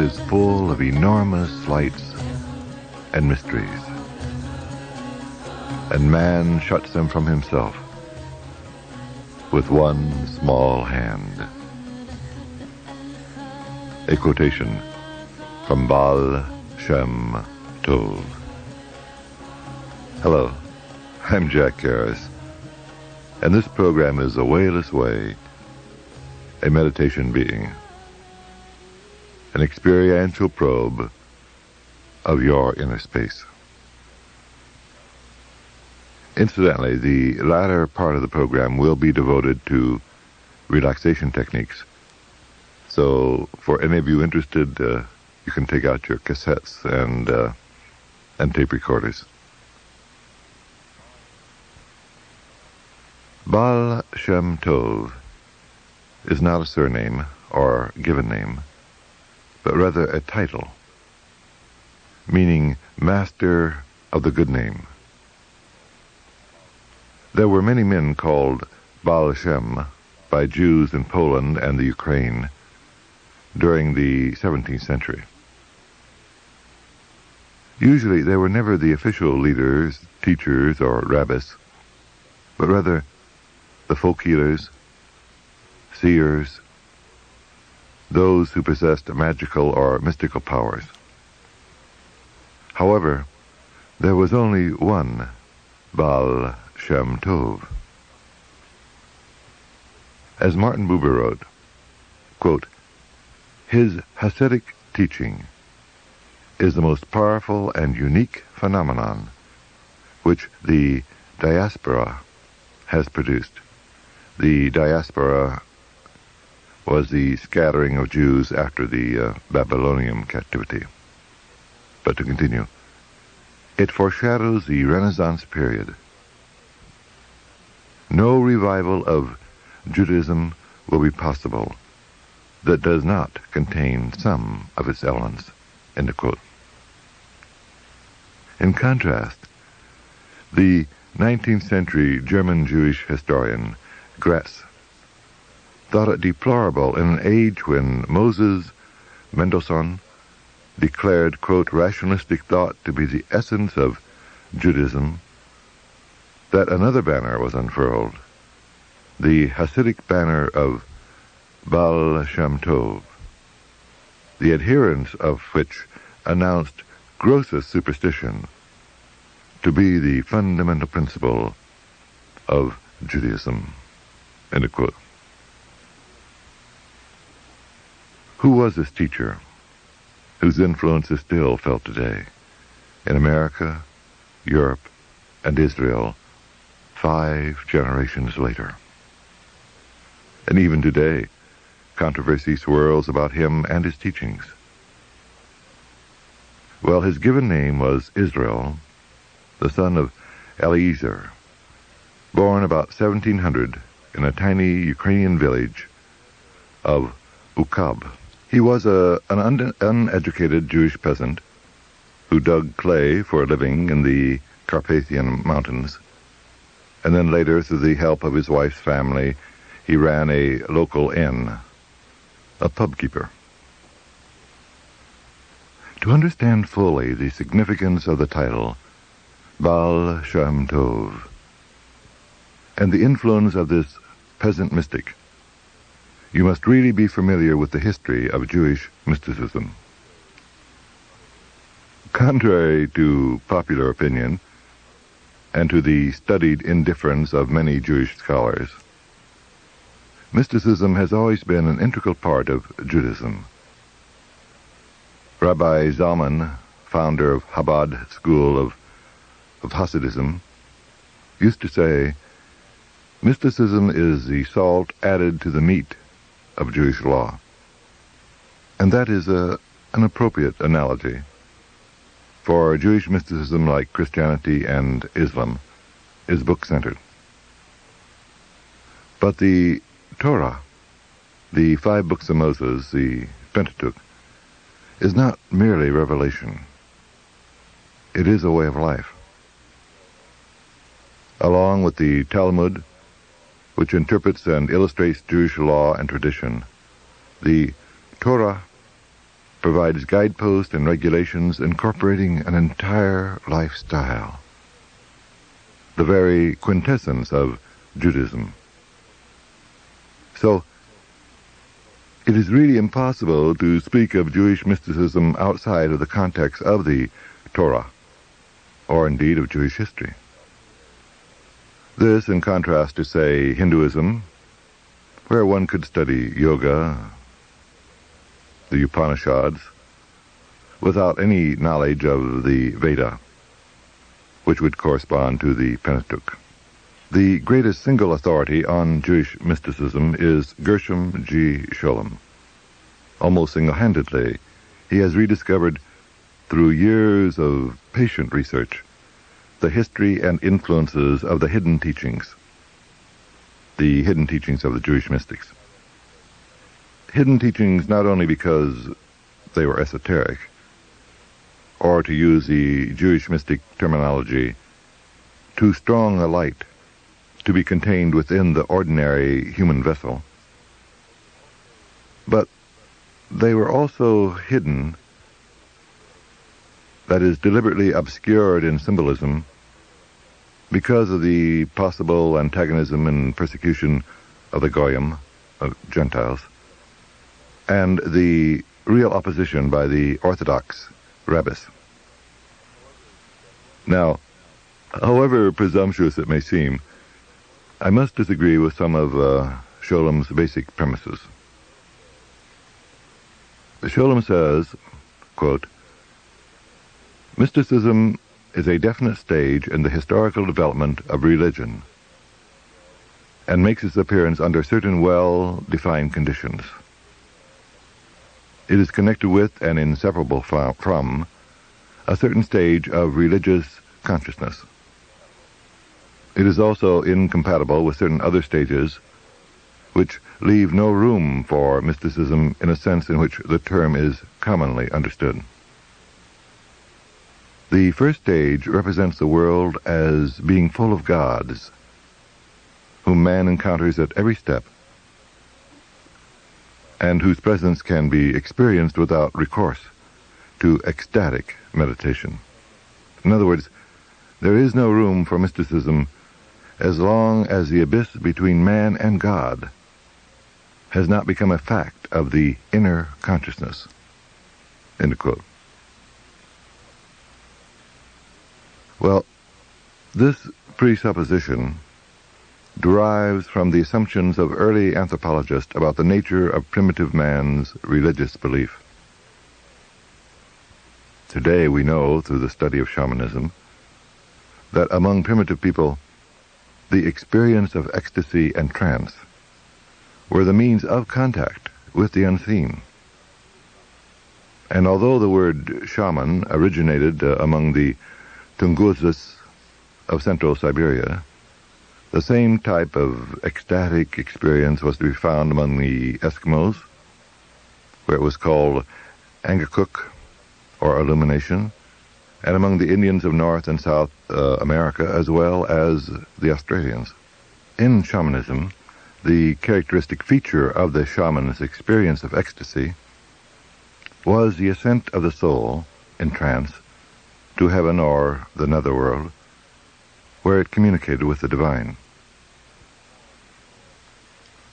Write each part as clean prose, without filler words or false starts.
is full of enormous lights and mysteries, and man shuts them from himself with one small hand. A quotation from Baal Shem Tov. Hello, I'm Jack Gariss, and this program is A Wayless Way, a meditation being, an experiential probe of your inner space. Incidentally, the latter part of the program will be devoted to relaxation techniques. So, for any of you interested, you can take out your cassettes and tape recorders. Baal Shem Tov is not a surname or given name, but rather a title, meaning master of the good name. There were many men called Baal Shem by Jews in Poland and the Ukraine during the 17th century. Usually they were never the official leaders, teachers, or rabbis, but rather the folk healers, seers, those who possessed magical or mystical powers. However, there was only one Baal Shem Tov. As Martin Buber wrote, quote, "His Hasidic teaching is the most powerful and unique phenomenon which the diaspora has produced." The diaspora was the scattering of Jews after the Babylonian captivity. But to continue, it foreshadows the Renaissance period. No revival of Judaism will be possible that does not contain some of its elements. End of quote. In contrast, the 19th century German Jewish historian Gariss thought it deplorable in an age when Moses Mendelssohn declared, quote, rationalistic thought to be the essence of Judaism, that another banner was unfurled, the Hasidic banner of Baal Shem Tov, the adherents of which announced grossest superstition to be the fundamental principle of Judaism. End of quote. Who was this teacher whose influence is still felt today in America, Europe, and Israel 5 generations later? And even today, controversy swirls about him and his teachings. Well, his given name was Israel, the son of Eliezer, born about 1700 in a tiny Ukrainian village of Ukab. He was an uneducated Jewish peasant who dug clay for a living in the Carpathian Mountains, and then later, through the help of his wife's family, he ran a local inn, a pub keeper. To understand fully the significance of the title Baal Shem Tov and the influence of this peasant mystic, you must really be familiar with the history of Jewish mysticism. Contrary to popular opinion, and to the studied indifference of many Jewish scholars, mysticism has always been an integral part of Judaism. Rabbi Zalman, founder of Chabad school of Hasidism, used to say, mysticism is the salt added to the meat of Jewish law. And that is an appropriate analogy, for Jewish mysticism, like Christianity and Islam, is book-centered. But the Torah, the 5 books of Moses, the Pentateuch, is not merely revelation. It is a way of life. Along with the Talmud, which interprets and illustrates Jewish law and tradition, the Torah provides guideposts and regulations incorporating an entire lifestyle, the very quintessence of Judaism. So, it is really impossible to speak of Jewish mysticism outside of the context of the Torah, or indeed of Jewish history. This in contrast to, say, Hinduism, where one could study yoga, the Upanishads, without any knowledge of the Veda, which would correspond to the Pentateuch. The greatest single authority on Jewish mysticism is Gershom G. Scholem. Almost single-handedly, he has rediscovered, through years of patient research, the history and influences of the hidden teachings of the Jewish mystics. Hidden teachings not only because they were esoteric, or to use the Jewish mystic terminology, too strong a light to be contained within the ordinary human vessel, but they were also hidden, that is, deliberately obscured in symbolism, because of the possible antagonism and persecution of the Goyim, of Gentiles, and the real opposition by the Orthodox rabbis. Now, however presumptuous it may seem, I must disagree with some of Scholem's basic premises. Scholem says, quote, "Mysticism is a definite stage in the historical development of religion and makes its appearance under certain well-defined conditions. It is connected with and inseparable from a certain stage of religious consciousness. It is also incompatible with certain other stages which leave no room for mysticism in a sense in which the term is commonly understood. The first stage represents the world as being full of gods, whom man encounters at every step, and whose presence can be experienced without recourse to ecstatic meditation. In other words, there is no room for mysticism as long as the abyss between man and God has not become a fact of the inner consciousness." End quote. Well, this presupposition derives from the assumptions of early anthropologists about the nature of primitive man's religious belief. Today we know, through the study of shamanism, that among primitive people, the experience of ecstasy and trance were the means of contact with the unseen. And although the word shaman originated among the Tunguzes of central Siberia, the same type of ecstatic experience was to be found among the Eskimos, where it was called Angakuk, or illumination, and among the Indians of North and South America, as well as the Australians. In shamanism, the characteristic feature of the shaman's experience of ecstasy was the ascent of the soul in trance to heaven or the netherworld, where it communicated with the divine.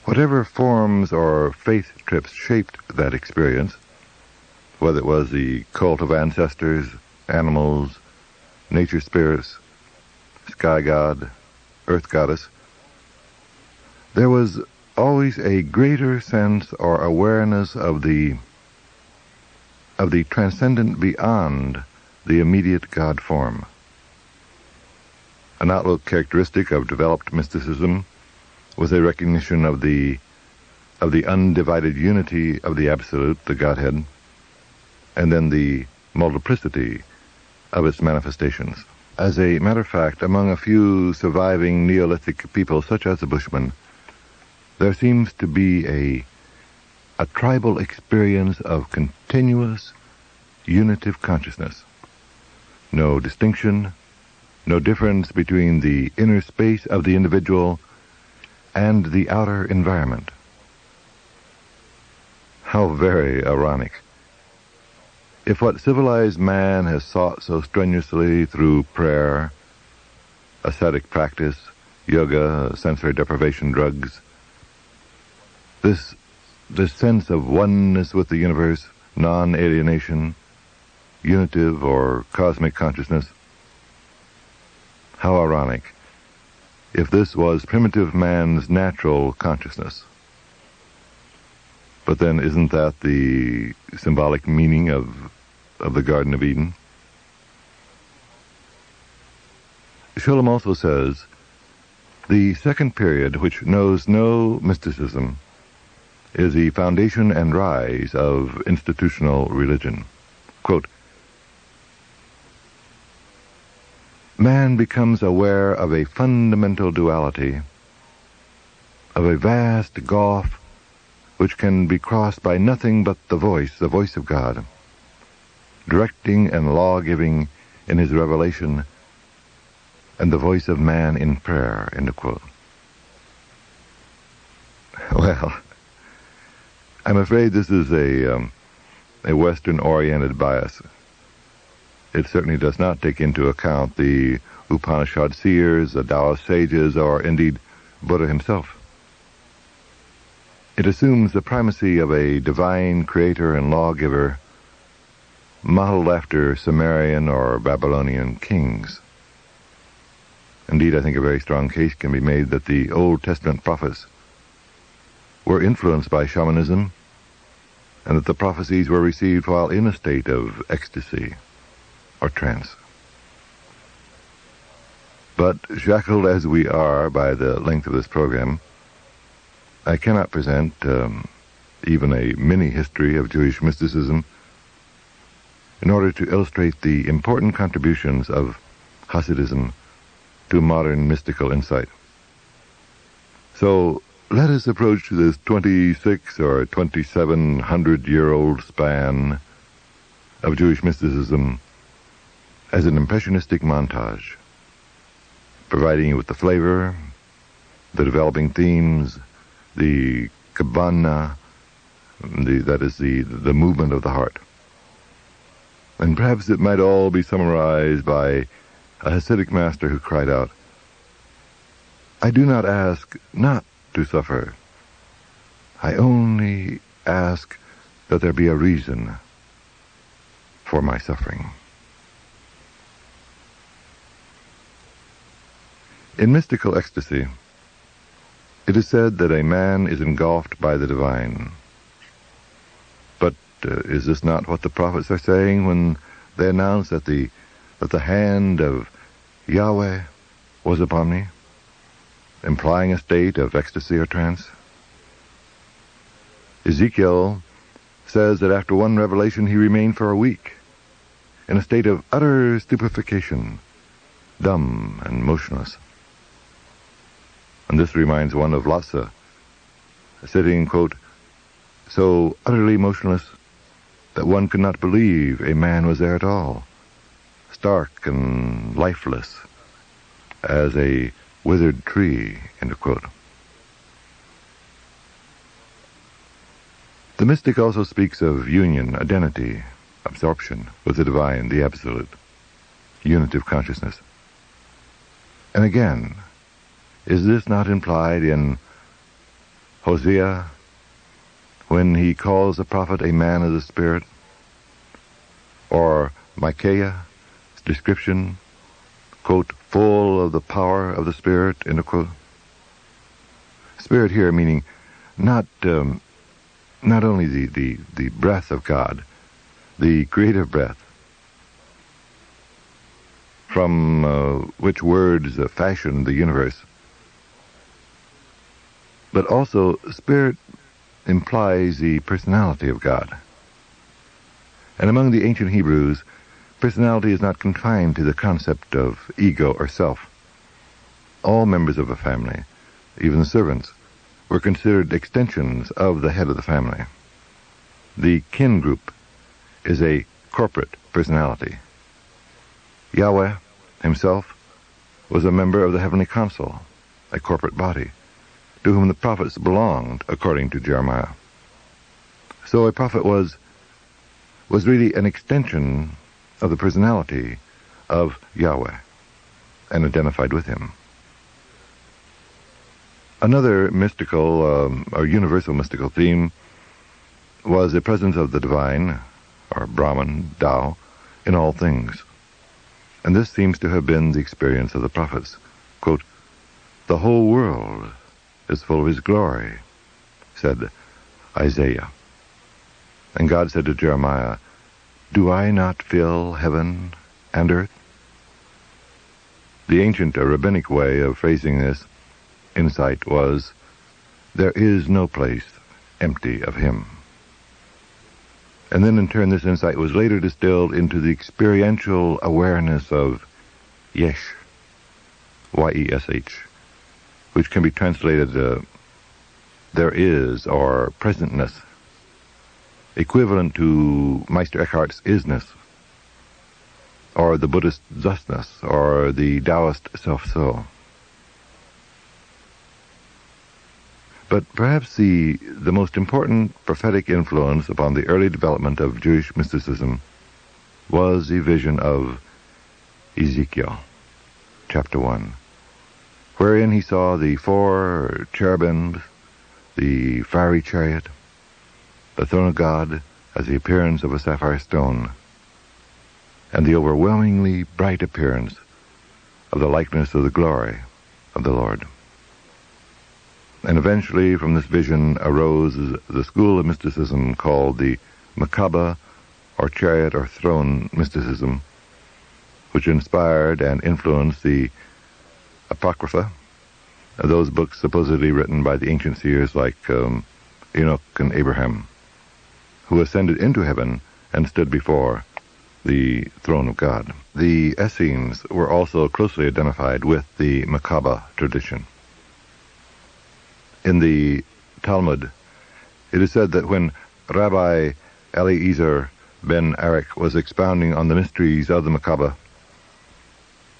Whatever forms or faith trips shaped that experience, whether it was the cult of ancestors, animals, nature spirits, sky god, earth goddess, there was always a greater sense or awareness of the transcendent beyond the immediate God form. An outlook characteristic of developed mysticism was a recognition of the undivided unity of the Absolute, the Godhead, and then the multiplicity of its manifestations. As a matter of fact, among a few surviving Neolithic people, such as the Bushmen, there seems to be a tribal experience of continuous unitive consciousness. No distinction, no difference between the inner space of the individual and the outer environment. How very ironic. If what civilized man has sought so strenuously through prayer, ascetic practice, yoga, sensory deprivation drugs, this sense of oneness with the universe, non-alienation, unitive or cosmic consciousness, how ironic if this was primitive man's natural consciousness. But then isn't that the symbolic meaning of the Garden of Eden? Sholem also says, the second period, which knows no mysticism, is the foundation and rise of institutional religion. Quote, man becomes aware of a fundamental duality, of a vast gulf which can be crossed by nothing but the voice of God, directing and law-giving in his revelation, and the voice of man in prayer, end of quote. Well, I'm afraid this is a Western-oriented bias. It certainly does not take into account the Upanishad seers, the Taoist sages, or indeed Buddha himself. It assumes the primacy of a divine creator and lawgiver modeled after Sumerian or Babylonian kings. Indeed, I think a very strong case can be made that the Old Testament prophets were influenced by shamanism, and that the prophecies were received while in a state of ecstasy or trance. But shackled as we are by the length of this program, I cannot present even a mini history of Jewish mysticism in order to illustrate the important contributions of Hasidism to modern mystical insight. So let us approach this 26 or 2700-year-old span of Jewish mysticism as an impressionistic montage, providing you with the flavor, the developing themes, the kabana, that is the movement of the heart. And perhaps it might all be summarized by a Hasidic master who cried out, I do not ask not to suffer. I only ask that there be a reason for my suffering. In mystical ecstasy, it is said that a man is engulfed by the divine. But is this not what the prophets are saying when they announce that the hand of Yahweh was upon me, implying a state of ecstasy or trance? Ezekiel says that after one revelation he remained for a week in a state of utter stupefaction, dumb and motionless. And this reminds one of Lhasa, sitting, quote, so utterly motionless that one could not believe a man was there at all, stark and lifeless as a withered tree, end of quote. The mystic also speaks of union, identity, absorption with the divine, the absolute, unitive consciousness. And again, is this not implied in Hosea when he calls the prophet a man of the Spirit? Or Micaiah's description, quote, full of the power of the Spirit, end of quote. Spirit here meaning not only the breath of God, the creative breath, from which words fashioned the universe, but also Spirit implies the personality of God. And among the ancient Hebrews, personality is not confined to the concept of ego or self. All members of a family, even the servants, were considered extensions of the head of the family. The kin group is a corporate personality. Yahweh himself was a member of the heavenly council, a corporate body, to whom the prophets belonged, according to Jeremiah. So a prophet was was really an extension of the personality of Yahweh and identified with him. Another mystical or universal mystical theme was the presence of the divine, or Brahman, Tao, in all things. And this seems to have been the experience of the prophets. Quote, "The whole world is full of his glory," said Isaiah. And God said to Jeremiah, "Do I not fill heaven and earth?" The ancient rabbinic way of phrasing this insight was, "There is no place empty of him." And then in turn this insight was later distilled into the experiential awareness of Yesh, Y-E-S-H, which can be translated there is, or presentness, equivalent to Meister Eckhart's isness, or the Buddhist thusness, or the Taoist self-so. But perhaps the most important prophetic influence upon the early development of Jewish mysticism was the vision of Ezekiel, chapter 1, wherein he saw the 4 cherubims, the fiery chariot, the throne of God as the appearance of a sapphire stone, and the overwhelmingly bright appearance of the likeness of the glory of the Lord. And eventually from this vision arose the school of mysticism called the Merkabah, or chariot or throne mysticism, which inspired and influenced the Apocrypha, those books supposedly written by the ancient seers like Enoch and Abraham, who ascended into heaven and stood before the throne of God. The Essenes were also closely identified with the Merkabah tradition. In the Talmud, it is said that when Rabbi Eliezer ben Arik was expounding on the mysteries of the Merkabah,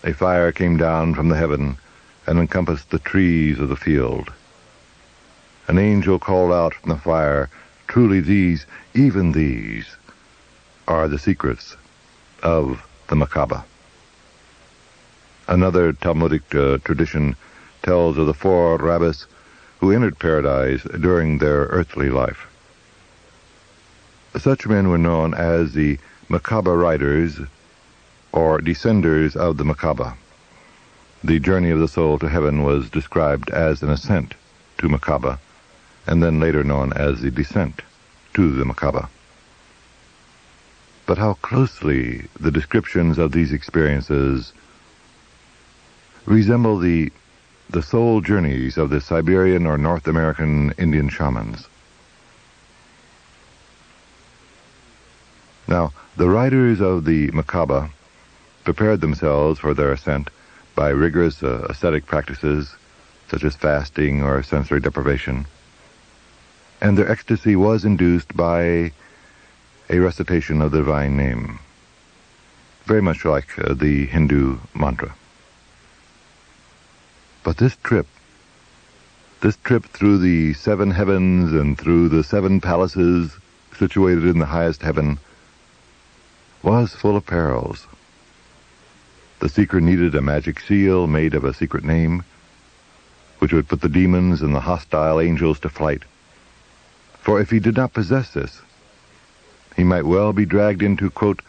a fire came down from the heaven and encompassed the trees of the field. An angel called out from the fire, "Truly these, even these, are the secrets of the Merkabah." Another Talmudic tradition tells of the 4 rabbis who entered paradise during their earthly life. Such men were known as the Merkabah riders, or descenders of the Merkabah. The journey of the soul to heaven was described as an ascent to Merkabah, and then later known as the descent to the Merkabah. But how closely the descriptions of these experiences resemble the soul journeys of the Siberian or North American Indian shamans. Now, the riders of the Merkabah prepared themselves for their ascent by rigorous ascetic practices, such as fasting or sensory deprivation, and their ecstasy was induced by a recitation of the divine name, very much like the Hindu mantra. But this trip through the 7 heavens and through the 7 palaces situated in the highest heaven was full of perils. The seeker needed a magic seal made of a secret name, which would put the demons and the hostile angels to flight. For if he did not possess this, he might well be dragged into, quote,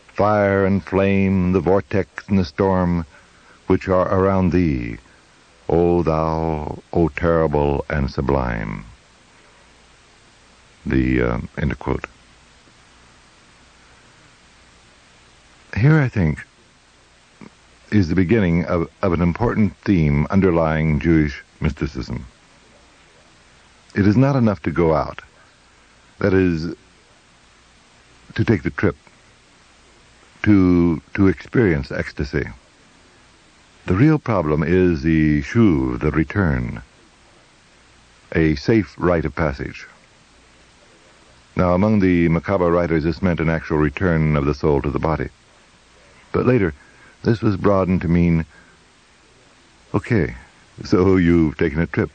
"fire and flame, the vortex and the storm, which are around thee, O thou, O terrible and sublime." End of quote. Here, I think, is the beginning of an important theme underlying Jewish mysticism. It is not enough to go out, that is, to take the trip, to experience ecstasy. The real problem is the shuv, the return, a safe rite of passage. Now, among the Merkabah writers, this meant an actual return of the soul to the body. But later, this was broadened to mean, okay, so you've taken a trip,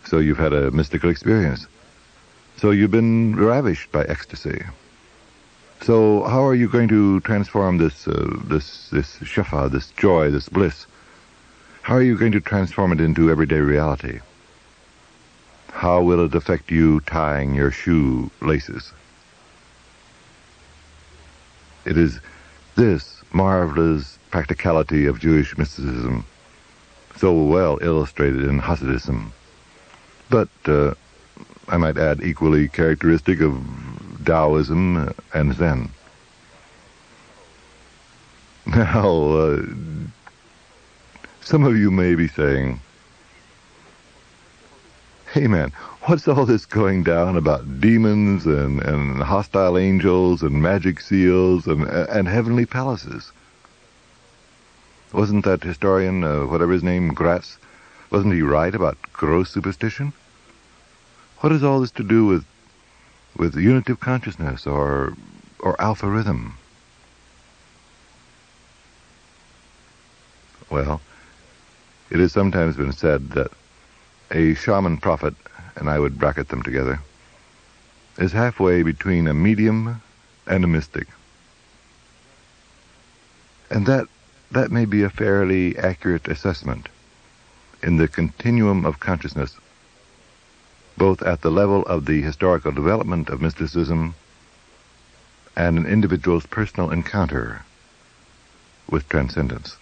so you've had a mystical experience, so you've been ravished by ecstasy. So how are you going to transform this shefa, this joy, this bliss? How are you going to transform it into everyday reality? How will it affect you tying your shoe laces? It is this marvelous practicality of Jewish mysticism, so well illustrated in Hasidism, but I might add equally characteristic of Taoism and Zen. Now, some of you may be saying, hey man, what's all this going down about demons and hostile angels and magic seals and heavenly palaces? Wasn't that historian, whatever his name, Gariss, wasn't he right about gross superstition? What has all this to do with unitive consciousness or alpha rhythm? Well, it has sometimes been said that a shaman prophet, and I would bracket them together, is halfway between a medium and a mystic. And that may be a fairly accurate assessment in the continuum of consciousness, both at the level of the historical development of mysticism and an individual's personal encounter with transcendence.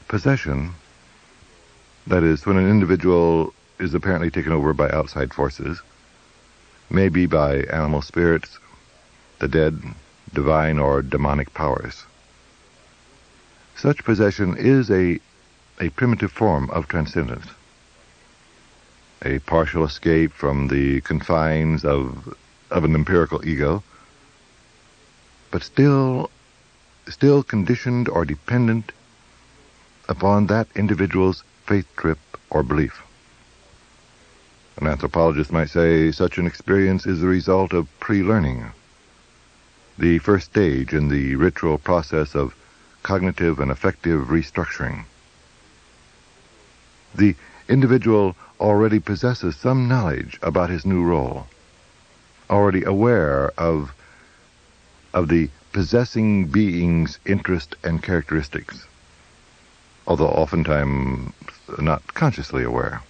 Possession, that is, when an individual is apparently taken over by outside forces, may be by animal spirits, the dead, divine or demonic powers. Such possession is a primitive form of transcendence, a partial escape from the confines of an empirical ego, but still conditioned or dependent upon that individual's faith trip or belief. An anthropologist might say such an experience is the result of pre-learning, the first stage in the ritual process of cognitive and affective restructuring. The individual already possesses some knowledge about his new role, already aware of the possessing being's interest and characteristics, although oftentimes not consciously aware.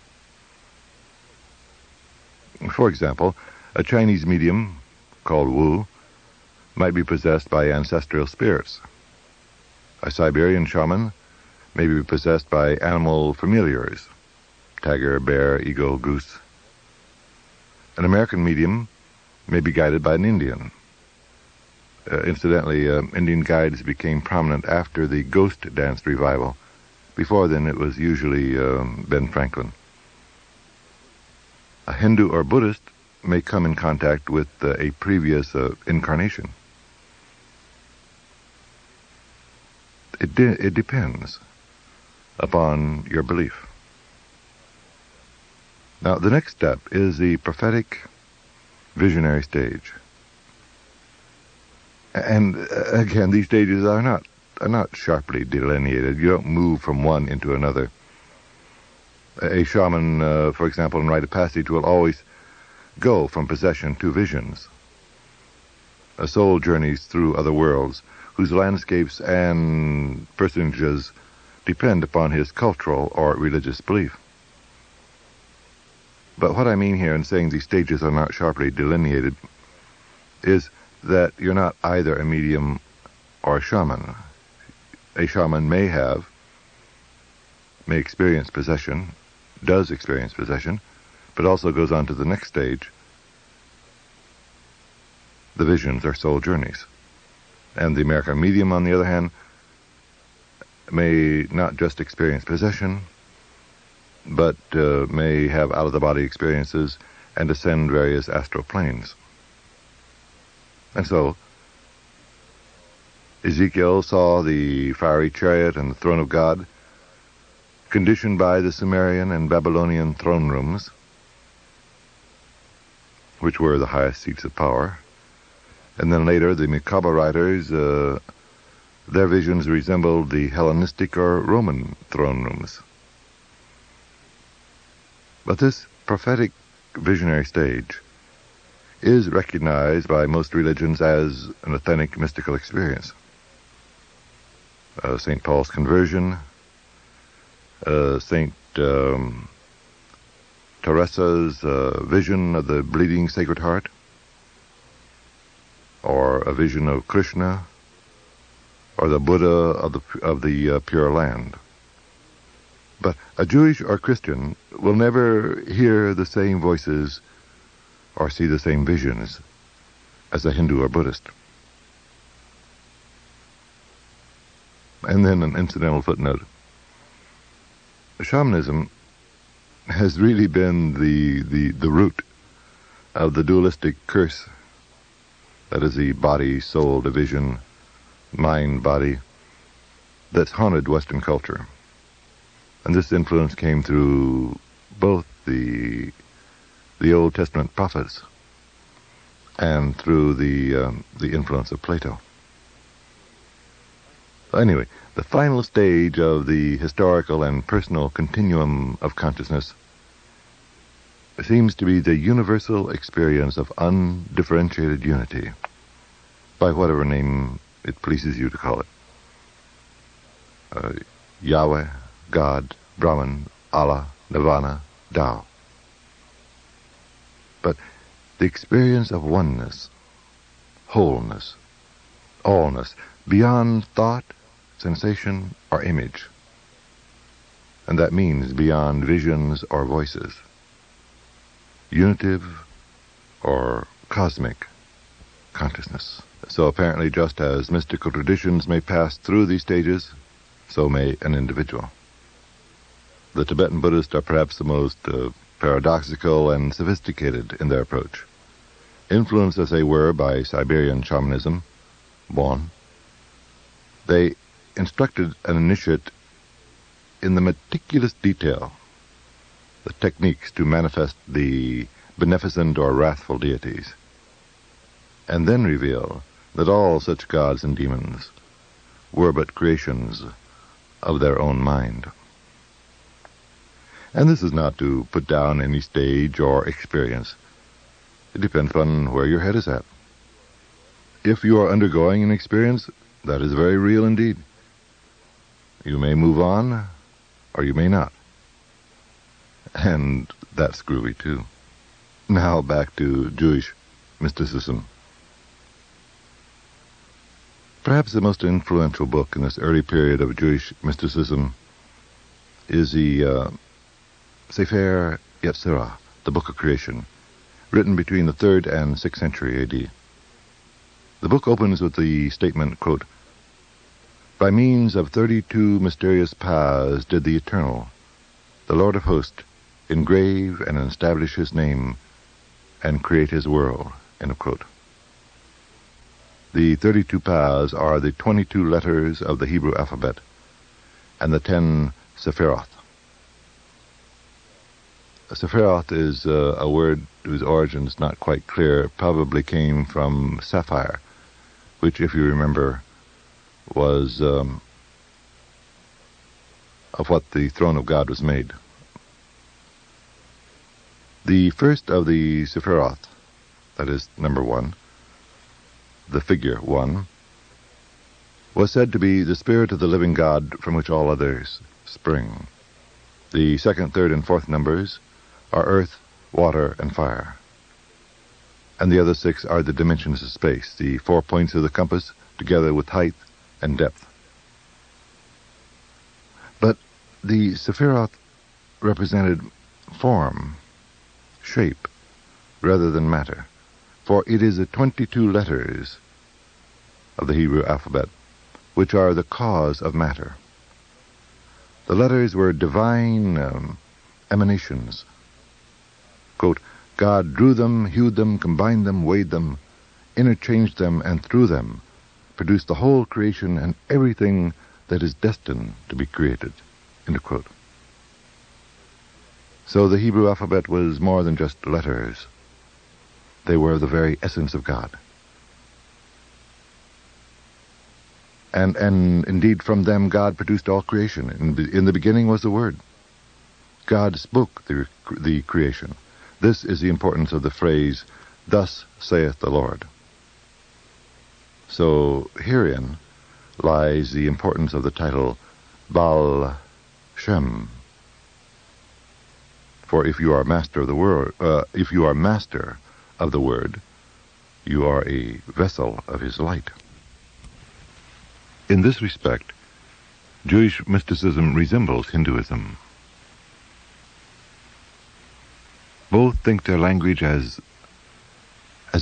For example, a Chinese medium called Wu might be possessed by ancestral spirits. A Siberian shaman may be possessed by animal familiars, tiger, bear, eagle, goose. An American medium may be guided by an Indian. Incidentally, Indian guides became prominent after the ghost dance revival. Before then, it was usually Ben Franklin. A Hindu or Buddhist may come in contact with a previous incarnation. It depends upon your belief. Now, the next step is the prophetic visionary stage. And again, these stages are not sharply delineated. You don't move from one into another. A shaman, for example, in rite of passage will always go from possession to visions. A soul journeys through other worlds whose landscapes and personages depend upon his cultural or religious belief. But what I mean here in saying these stages are not sharply delineated is that you're not either a medium or a shaman. A shaman may experience possession, does experience possession, but also goes on to the next stage. The visions are soul journeys. And the American medium, on the other hand, may not just experience possession, but may have out-of-the-body experiences and ascend various astral planes. And so, Ezekiel saw the fiery chariot and the throne of God, conditioned by the Sumerian and Babylonian throne rooms, which were the highest seats of power. And then later, the Mikaba writers, their visions resembled the Hellenistic or Roman throne rooms. But this prophetic visionary stage is recognized by most religions as an authentic mystical experience. St. Paul's conversion, St. Teresa's vision of the bleeding Sacred Heart, or a vision of Krishna, or the Buddha of the Pure Land. But a Jewish or Christian will never hear the same voices or see the same visions as a Hindu or Buddhist. And then an incidental footnote. Shamanism has really been the root of the dualistic curse, that is the body-soul division, mind-body, that's haunted Western culture. And this influence came through both the Old Testament prophets and through the influence of Plato. Anyway, the final stage of the historical and personal continuum of consciousness seems to be the universal experience of undifferentiated unity, by whatever name it pleases you to call it. Yahweh, God, Brahman, Allah, Nirvana, Tao. But the experience of oneness, wholeness, allness, beyond thought, sensation, or image. And that means beyond visions or voices. Unitive or cosmic consciousness. So apparently, just as mystical traditions may pass through these stages, so may an individual. The Tibetan Buddhists are perhaps the most paradoxical and sophisticated in their approach. Influenced as they were by Siberian shamanism, Bon, they instructed an initiate in the meticulous detail the techniques to manifest the beneficent or wrathful deities, and then reveal that all such gods and demons were but creations of their own mind. And this is not to put down any stage or experience. It depends on where your head is at. If you are undergoing an experience, that is very real indeed. You may move on, or you may not. And that's groovy too. Now back to Jewish mysticism. Perhaps the most influential book in this early period of Jewish mysticism is the Sefer Yetzirah, the Book of Creation, written between the 3rd and 6th century A.D. The book opens with the statement, quote, "By means of 32 mysterious paths did the Eternal, the Lord of hosts, engrave and establish his name and create his world," end of quote. The 32 paths are the 22 letters of the Hebrew alphabet and the 10 Sephiroth. Sephiroth is a word whose origin is not quite clear. It probably came from sapphire, which, if you remember, was of what the throne of God was made. The first of the Sephiroth, that is number 1, the figure 1, was said to be the spirit of the living God from which all others spring. The 2nd, 3rd, and 4th numbers are earth, water, and fire. And the other 6 are the dimensions of space, the 4 points of the compass, together with height and depth. But the Sephiroth represented form, shape, rather than matter, for it is the 22 letters of the Hebrew alphabet which are the cause of matter. The letters were divine emanations. Quote, "God drew them, hewed them, combined them, weighed them, interchanged them, and through them produced the whole creation and everything that is destined to be created," end of quote. So the Hebrew alphabet was more than just letters. They were the very essence of God. And indeed from them God produced all creation. In the beginning was the Word. God spoke the creation. This is the importance of the phrase, Thus saith the Lord. So herein lies the importance of the title Baal Shem. For if you are master of the word, you are a vessel of his light. In this respect, Jewish mysticism resembles Hinduism. Both think their language as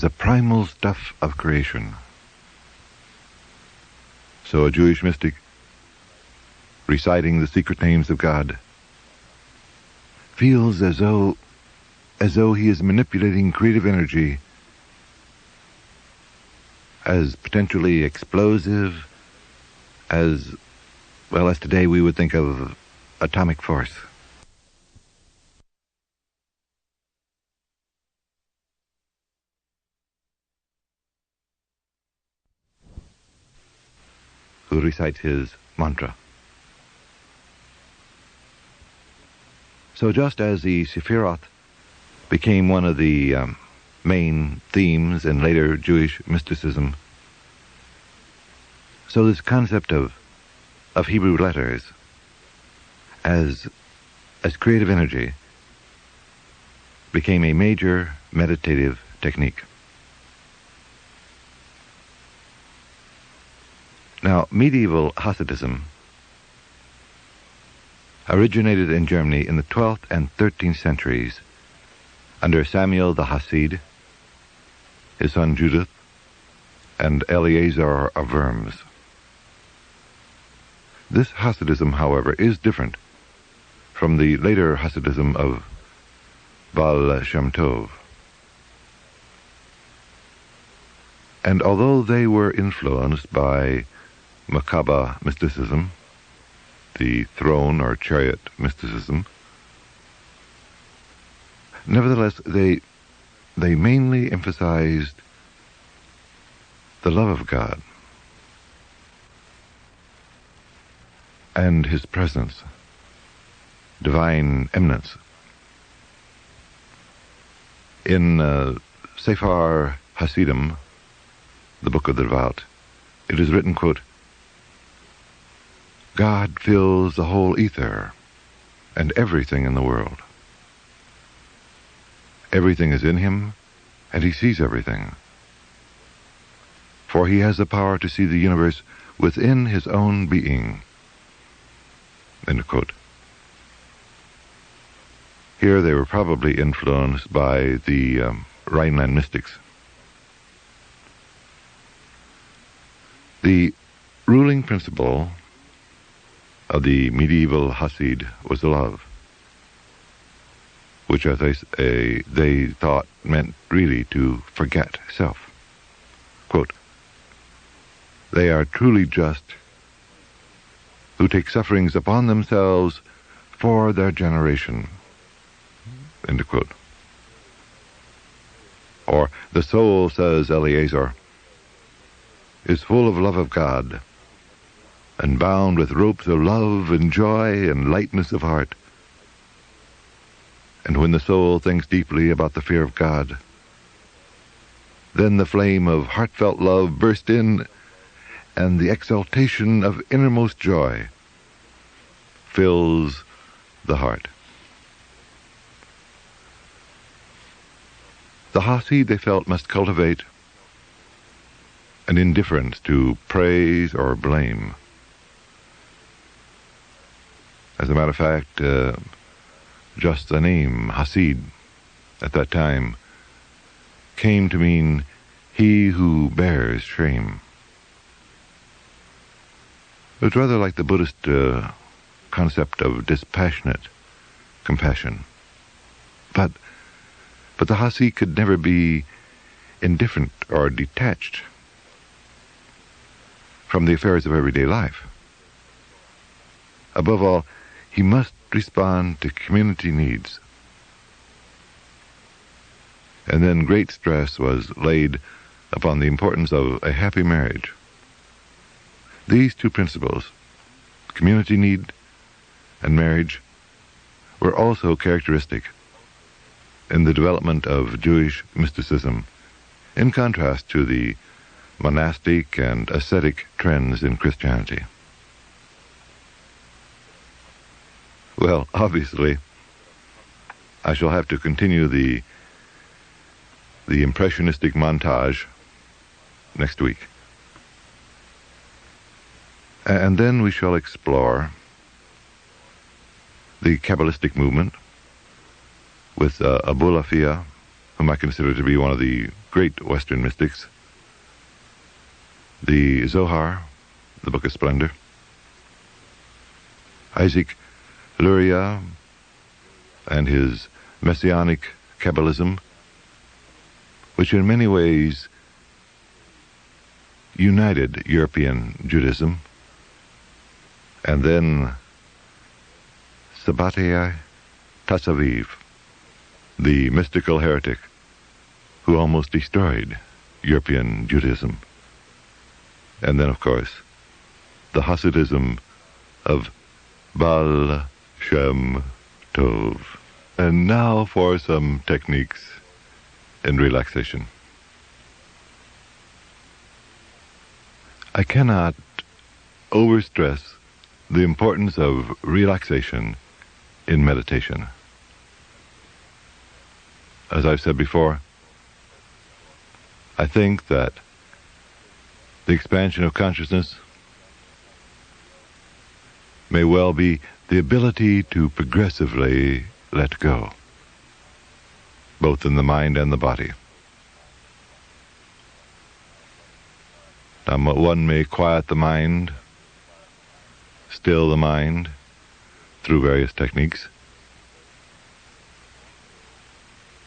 a primal stuff of creation. So a Jewish mystic, reciting the secret names of God, feels as though he is manipulating creative energy as potentially explosive, as well as today we would think of atomic force. Who recites his mantra. So just as the Sephiroth became one of the main themes in later Jewish mysticism, so this concept of Hebrew letters as creative energy became a major meditative technique. Now, medieval Hasidism originated in Germany in the 12th and 13th centuries under Samuel the Hasid, his son Judith, and Eleazar of Worms. This Hasidism, however, is different from the later Hasidism of Baal Shem Tov. And although they were influenced by Merkaba mysticism, the throne or chariot mysticism, nevertheless they mainly emphasized the love of God and his presence, divine eminence. In Sefer Hasidim, the Book of the Devout, it is written, quote, God fills the whole ether and everything in the world. Everything is in him, and he sees everything. For he has the power to see the universe within his own being. End quote. Here they were probably influenced by the Rhineland mystics. The ruling principle of the medieval Hasid was love, which, as they thought, meant really to forget self. Quote, they are truly just who take sufferings upon themselves for their generation. End quote. Or, the soul, says Eleazar, is full of love of God, and bound with ropes of love and joy and lightness of heart. And when the soul thinks deeply about the fear of God, then the flame of heartfelt love bursts in, and the exaltation of innermost joy fills the heart. The Hasid, they felt, must cultivate an indifference to praise or blame. As a matter of fact, just the name Hasid at that time came to mean he who bears shame. It was rather like the Buddhist concept of dispassionate compassion. But the Hasid could never be indifferent or detached from the affairs of everyday life. Above all, he must respond to community needs. And then great stress was laid upon the importance of a happy marriage. These two principles, community need and marriage, were also characteristic in the development of Jewish mysticism, in contrast to the monastic and ascetic trends in Christianity. Well, obviously, I shall have to continue the impressionistic montage next week. And then we shall explore the Kabbalistic movement with Abulafia, whom I consider to be one of the great Western mystics, the Zohar, the Book of Splendor, Isaac Luria and his Messianic Kabbalism, which in many ways united European Judaism, and then Sabbatai Tassaviv, the mystical heretic who almost destroyed European Judaism. And then, of course, the Hasidism of Baal Shem Tov. And now for some techniques in relaxation. I cannot overstress the importance of relaxation in meditation. As I've said before, I think that the expansion of consciousness may well be the ability to progressively let go, both in the mind and the body. Now, one may quiet the mind, still the mind, through various techniques.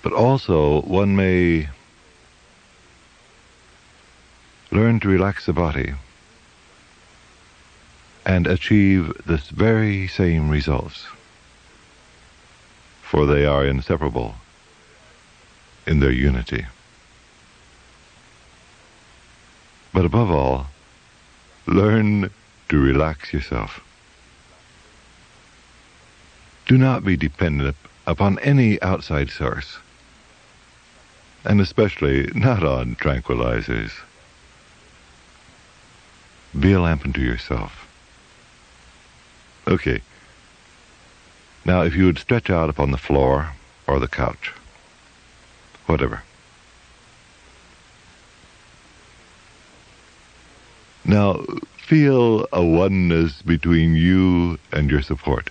But also, one may learn to relax the body and achieve this very same results, for they are inseparable in their unity. But above all, learn to relax yourself. Do not be dependent upon any outside source, and especially not on tranquilizers. Be a lamp unto yourself. Okay. Now, if you would stretch out upon the floor or the couch, whatever. Now, feel a oneness between you and your support.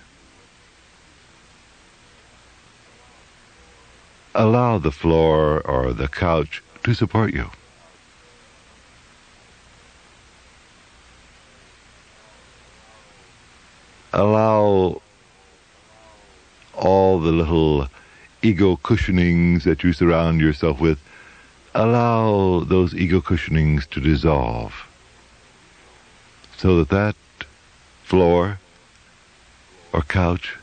Allow the floor or the couch to support you. Allow all the little ego cushionings that you surround yourself with, allow those ego cushionings to dissolve, so that that floor or couch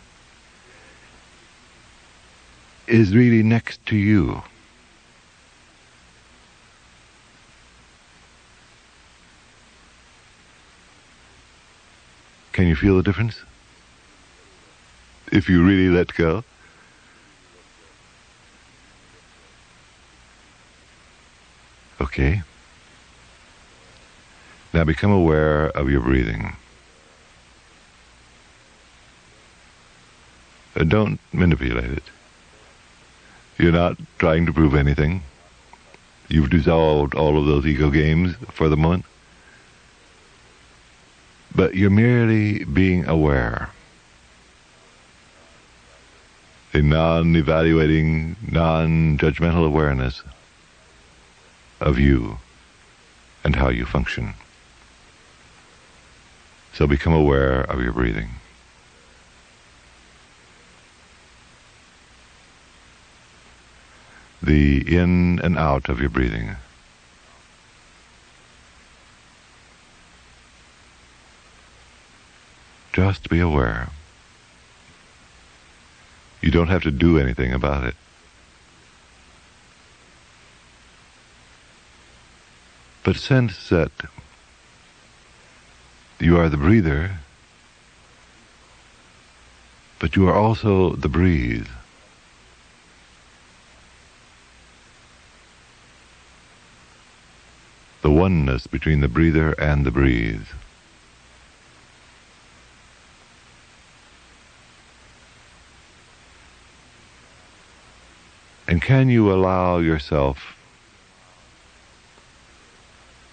is really next to you. Can you feel the difference? If you really let go? Okay. Now become aware of your breathing. Don't manipulate it. You're not trying to prove anything. You've dissolved all of those ego games for the moment. But you're merely being aware. A non-evaluating, non-judgmental awareness of you and how you function. So become aware of your breathing. The in and out of your breathing. Just be aware. You don't have to do anything about it. But sense that you are the breather, but you are also the breathe. the oneness between the breather and the breathe. And can you allow yourself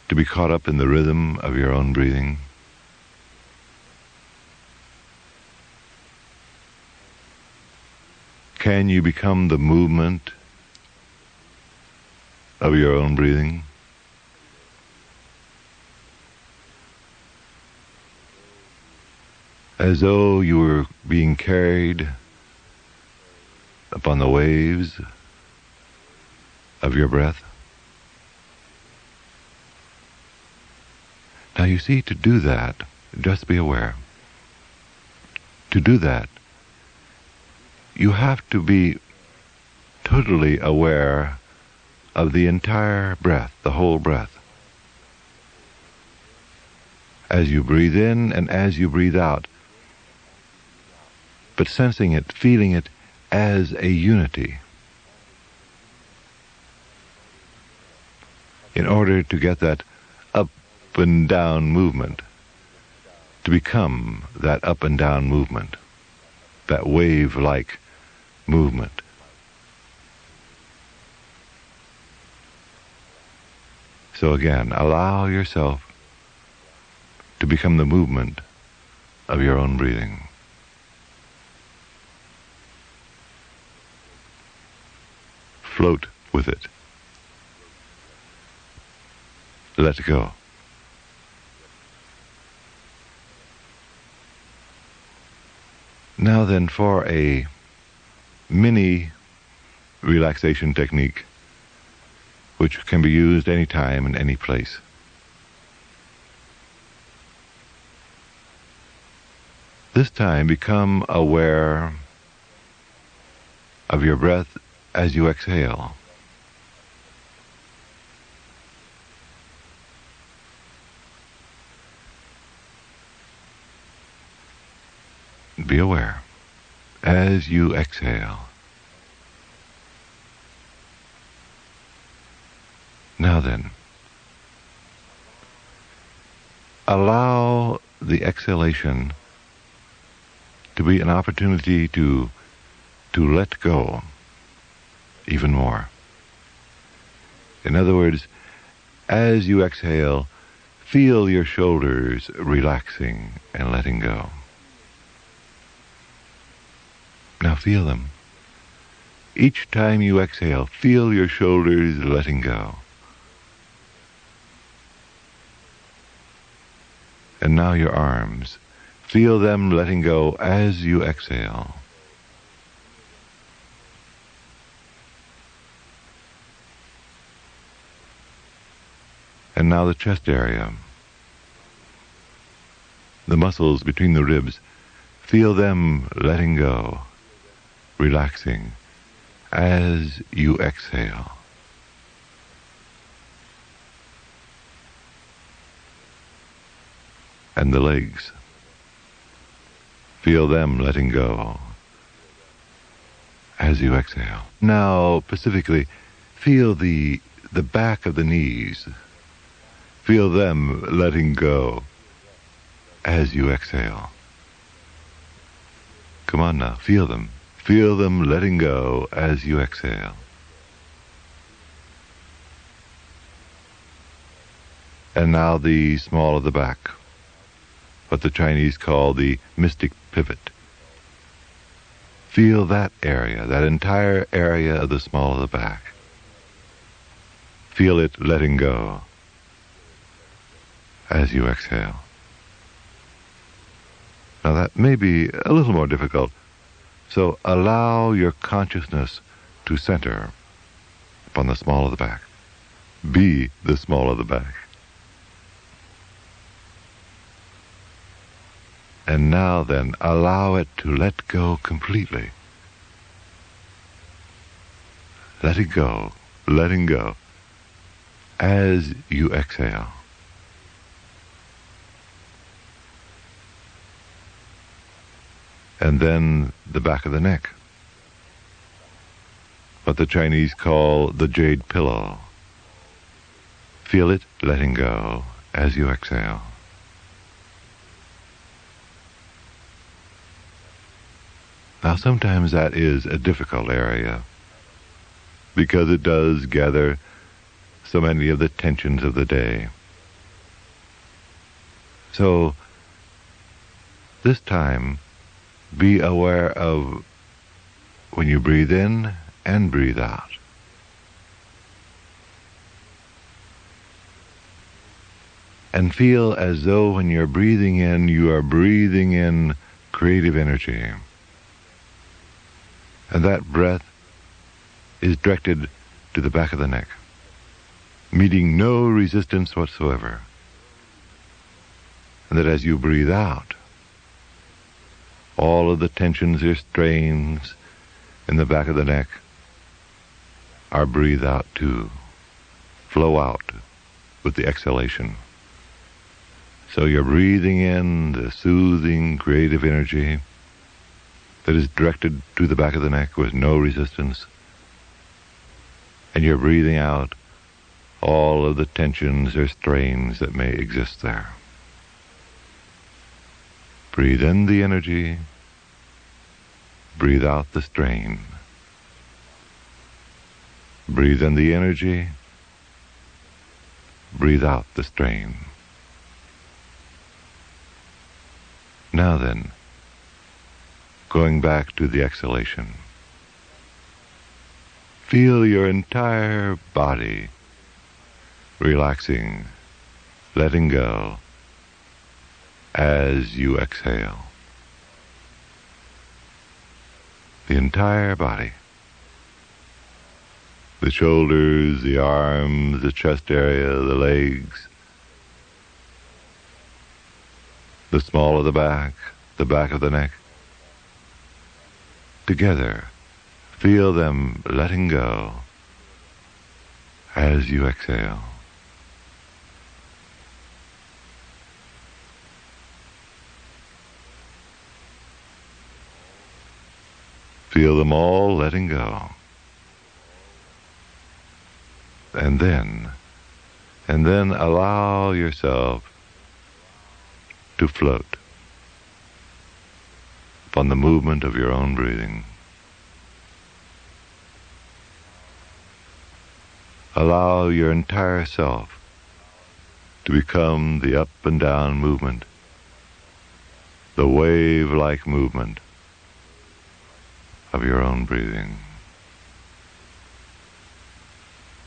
to be caught up in the rhythm of your own breathing? Can you become the movement of your own breathing? As though you were being carried upon the waves of your breath. Now you see, to do that, just be aware. To do that, you have to be totally aware of the entire breath, the whole breath. As you breathe in and as you breathe out, but sensing it, feeling it as a unity. In order to get that up and down movement, to become that up and down movement, that wave-like movement. So again, allow yourself to become the movement of your own breathing. Float with it. Let go. Now then, for a mini relaxation technique, which can be used any time and any place. This time, become aware of your breath as you exhale. Be aware as you exhale. Now then, allow the exhalation to be an opportunity to let go even more. In other words, as you exhale, feel your shoulders relaxing and letting go. Now feel them. Each time you exhale, feel your shoulders letting go. And now your arms. Feel them letting go as you exhale. And now the chest area. The muscles between the ribs. Feel them letting go, relaxing as you exhale. And the legs. Feel them letting go as you exhale. Now, specifically, feel the back of the knees. Feel them letting go as you exhale. Come on now, feel them. Feel them letting go as you exhale. And now the small of the back, what the Chinese call the mystic pivot. Feel that area, that entire area of the small of the back. Feel it letting go as you exhale. Now that may be a little more difficult, so allow your consciousness to center upon the small of the back. Be the small of the back. And now then, allow it to let go completely. Letting go, as you exhale. And then the back of the neck, what the Chinese call the jade pillow. Feel it letting go as you exhale. Now, sometimes that is a difficult area because it does gather so many of the tensions of the day. So, this time, be aware of when you breathe in and breathe out. And feel as though when you're breathing in, you are breathing in creative energy. And that breath is directed to the back of the neck, meeting no resistance whatsoever. And that as you breathe out, all of the tensions or strains in the back of the neck are breathed out too, flow out with the exhalation. So you're breathing in the soothing, creative energy that is directed to the back of the neck with no resistance. And you're breathing out all of the tensions or strains that may exist there. Breathe in the energy, breathe out the strain. Breathe in the energy, breathe out the strain. Now then, going back to the exhalation, feel your entire body relaxing, letting go as you exhale. The entire body. The shoulders, the arms, the chest area, the legs, the small of the back of the neck. Together, feel them letting go as you exhale. Feel them all letting go. And then allow yourself to float upon the movement of your own breathing. Allow your entire self to become the up and down movement, the wave-like movement of your own breathing.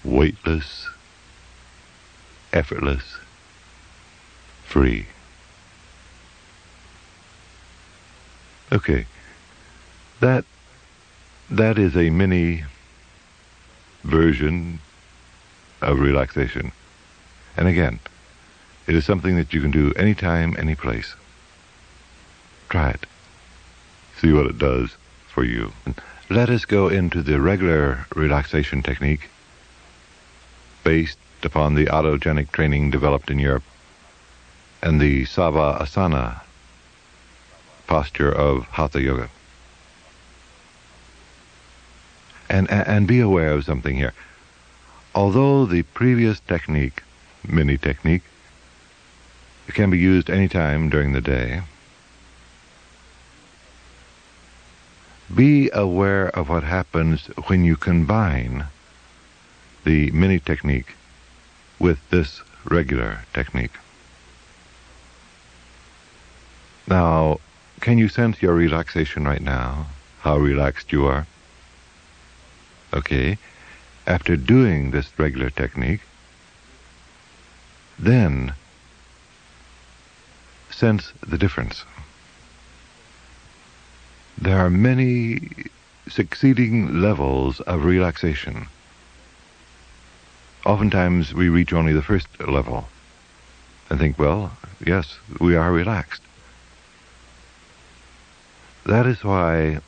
Weightless, effortless, free. Okay, that is a mini version of relaxation. And again, it is something that you can do anytime, any place. Try it. See what it does for you. Let us go into the regular relaxation technique based upon the autogenic training developed in Europe and the Savasana posture of Hatha Yoga. And be aware of something here. Although the previous technique, mini technique, can be used anytime during the day, be aware of what happens when you combine the mini technique with this regular technique. Now, can you sense your relaxation right now? How relaxed you are? Okay. After doing this regular technique, then sense the difference. There are many succeeding levels of relaxation. Oftentimes we reach only the first level and think, well, yes, we are relaxed. That is why,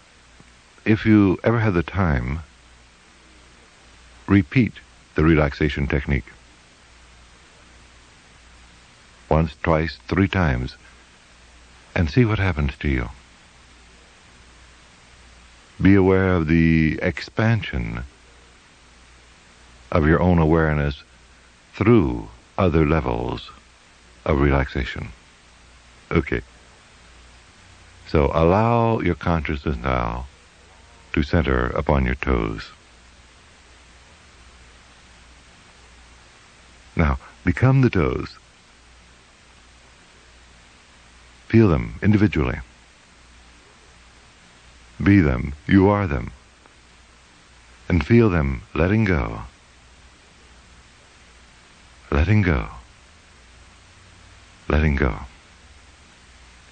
if you ever have the time, repeat the relaxation technique. Once, twice, 3 times, and see what happens to you. Be aware of the expansion of your own awareness through other levels of relaxation. Okay. So allow your consciousness now to center upon your toes. Now, become the toes. Feel them individually. Be them. You are them. And feel them letting go. Letting go. Letting go.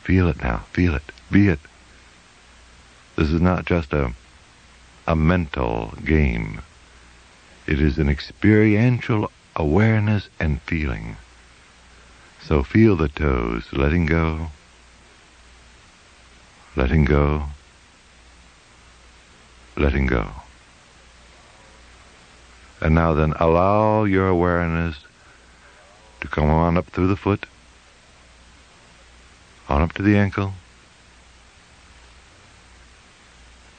Feel it now. Feel it. Be it. This is not just a mental game. It is an experiential awareness and feeling. So feel the toes letting go. Letting go. Letting go. And now then, allow your awareness to come on up through the foot, on up to the ankle,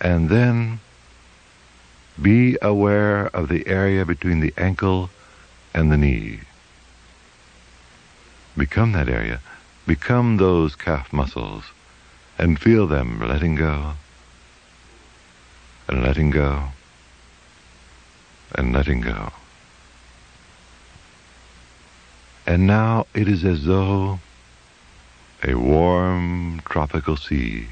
and then be aware of the area between the ankle and the knee. Become that area. Become those calf muscles and feel them letting go and letting go and letting go. And now it is as though a warm tropical sea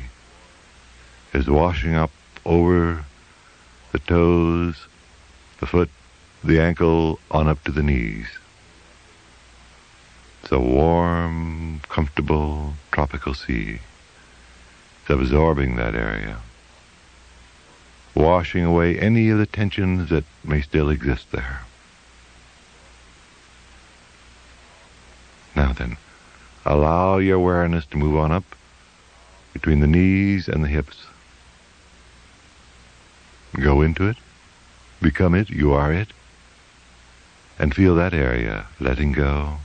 is washing up over the toes, the foot, the ankle, on up to the knees. It's a warm, comfortable, tropical sea. It's absorbing that area, washing away any of the tensions that may still exist there. Now then, allow your awareness to move on up between the knees and the hips. Go into it, become it, you are it, and feel that area letting go,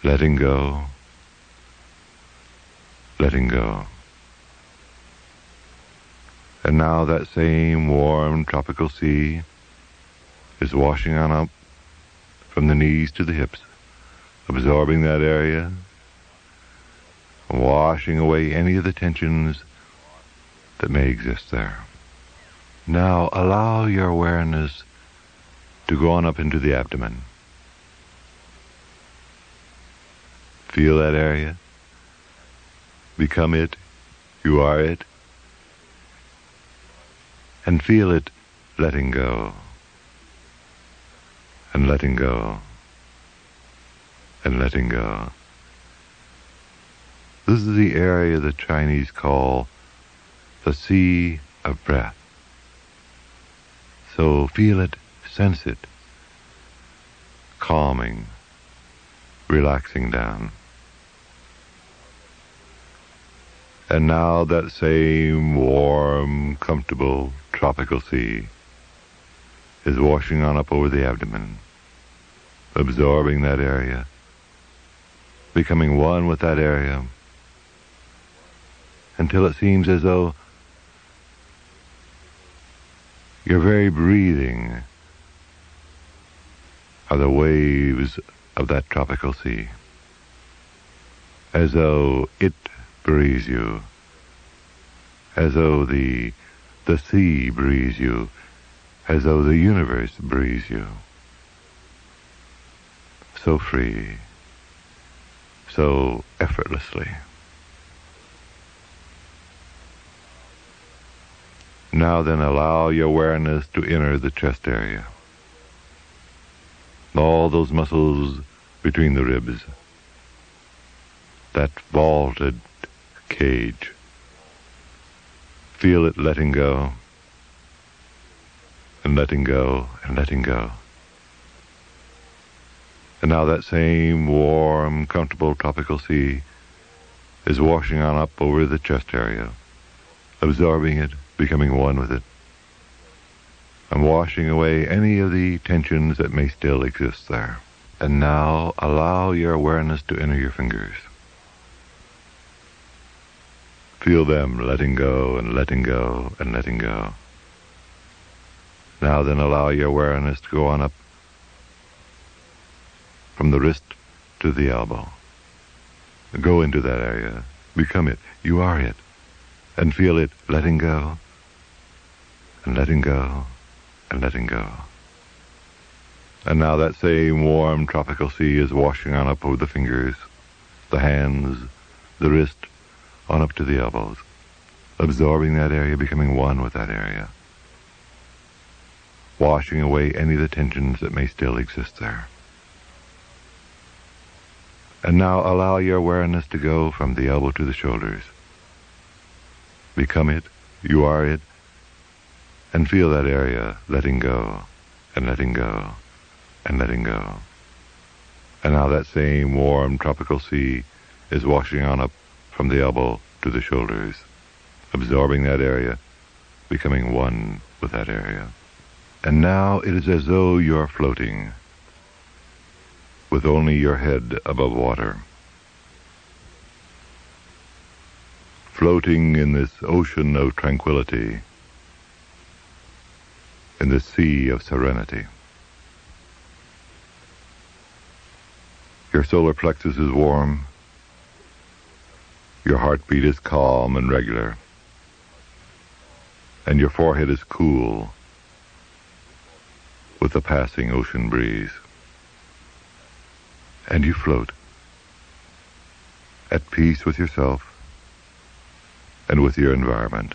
letting go, letting go. And now that same warm tropical sea is washing on up from the knees to the hips, absorbing that area, washing away any of the tensions that may exist there. Now allow your awareness to go on up into the abdomen. Feel that area. Become it. You are it. And feel it letting go. And letting go. And letting go. This is the area the Chinese call the sea of breath. So feel it, sense it, calming, relaxing down. And now that same warm, comfortable, tropical sea is washing on up over the abdomen, absorbing that area, becoming one with that area, until it seems as though your very breathing are the waves of that tropical sea, as though it breathes you, as though the sea breathes you, as though the universe breathes you. So free, so effortlessly. Now then, allow your awareness to enter the chest area. All those muscles between the ribs, that vaulted cage. Feel it letting go, and letting go, and letting go. And now that same warm, comfortable tropical sea is washing on up over the chest area, absorbing it, becoming one with it, and washing away any of the tensions that may still exist there. And now allow your awareness to enter your fingers. Feel them letting go and letting go and letting go. Now then allow your awareness to go on up from the wrist to the elbow. Go into that area. Become it. You are it. And feel it letting go, and letting go, and letting go. And now that same warm tropical sea is washing on up over the fingers, the hands, the wrist, on up to the elbows, absorbing that area, becoming one with that area, washing away any of the tensions that may still exist there. And now allow your awareness to go from the elbow to the shoulders. Become it, you are it, and feel that area letting go, and letting go, and letting go. And now that same warm tropical sea is washing on up from the elbow to the shoulders, absorbing that area, becoming one with that area. And now it is as though you're floating, with only your head above water, floating in this ocean of tranquility, in this sea of serenity. Your solar plexus is warm, your heartbeat is calm and regular, and your forehead is cool with the passing ocean breeze. And you float, at peace with yourself and with your environment,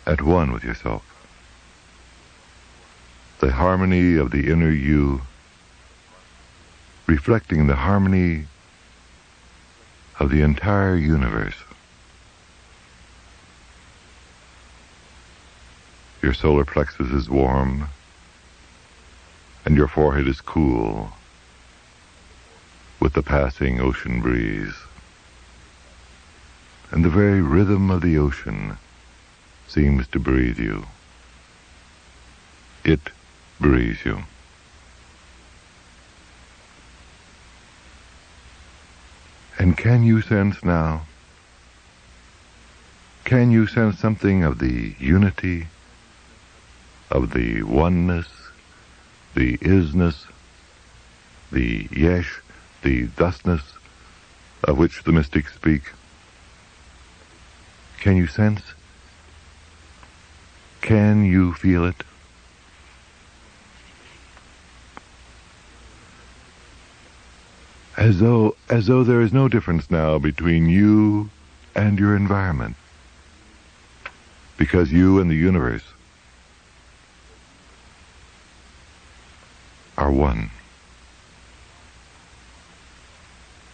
at one with yourself. The harmony of the inner you, reflecting the harmony of the entire universe. Your solar plexus is warm, and your forehead is cool with the passing ocean breeze. And the very rhythm of the ocean seems to breathe you. It breathes you. And can you sense now? Can you sense something of the unity, of the oneness, the isness, the yesh, the thusness of which the mystics speak? Can you sense? Can you feel it? As though there is no difference now between you and your environment, because you and the universe are one.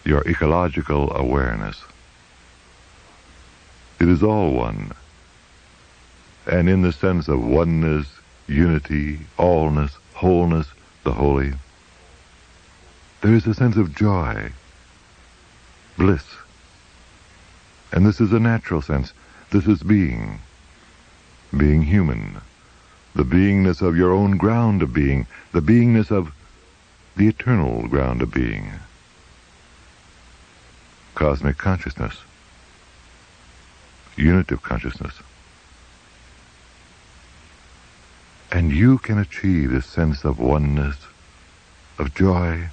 Your ecological awareness, it is all one. And in the sense of oneness, unity, allness, wholeness, the holy, there is a sense of joy, bliss. And this is a natural sense. This is being human, the beingness of your own ground of being, the beingness of the eternal ground of being, cosmic consciousness, unitive consciousness. And you can achieve this sense of oneness, of joy,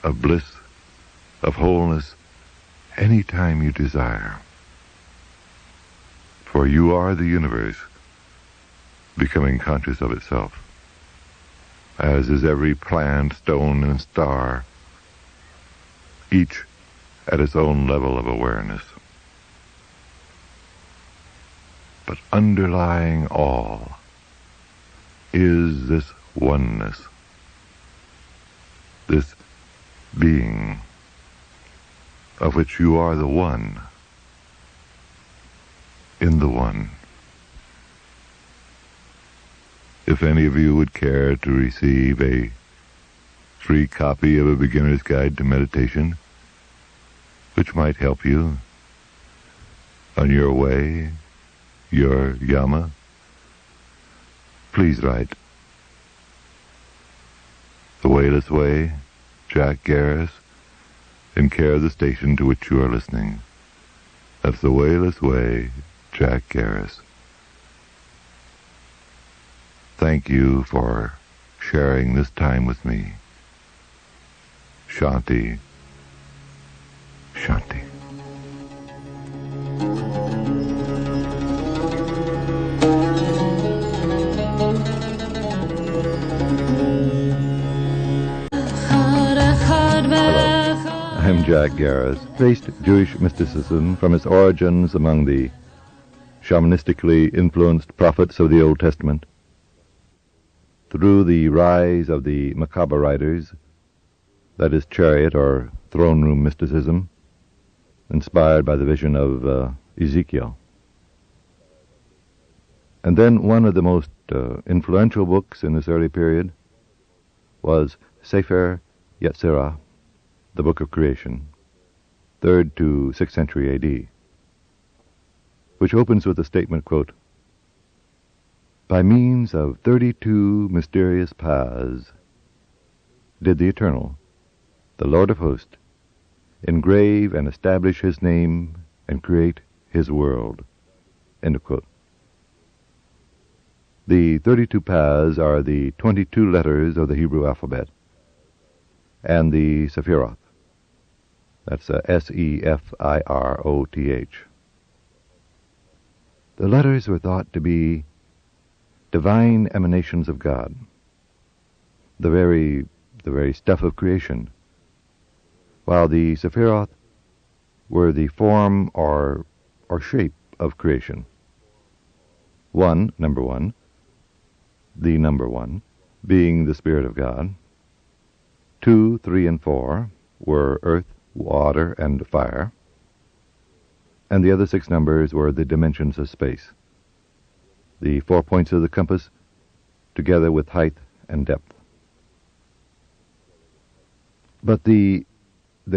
of bliss, of wholeness, any time you desire. For you are the universe becoming conscious of itself, as is every plant, stone, and star, each at its own level of awareness. But underlying all is this oneness, this being of which you are the one in the one. If any of you would care to receive a free copy of A Beginner's Guide to Meditation, which might help you on your way, your yama, please write The Wayless Way, Jack Gariss, in care of the station to which you are listening. That's The Wayless Way, Jack Gariss. Thank you for sharing this time with me. Shanti. Shanti. I'm Jack Gariss. Traced Jewish mysticism from its origins among the shamanistically influenced prophets of the Old Testament, through the rise of the macabre writers, that is chariot or throne room mysticism, inspired by the vision of Ezekiel. And then one of the most influential books in this early period was Sefer Yetzirah, the Book of Creation, 3rd to 6th century A.D., which opens with the statement, quote, "By means of 32 mysterious paths did the Eternal, the Lord of hosts, engrave and establish his name and create his world." End of quote. The 32 paths are the 22 letters of the Hebrew alphabet and the Sephiroth. That's S-E-F-I-R-O-T-H. The letters were thought to be divine emanations of God, the very stuff of creation, while the Sephiroth were the form or shape of creation. Number one, the number one, being the Spirit of God. 2, 3, and 4 were earth, water, and fire, and the other 6 numbers were the dimensions of space, the 4 points of the compass, together with height and depth. But the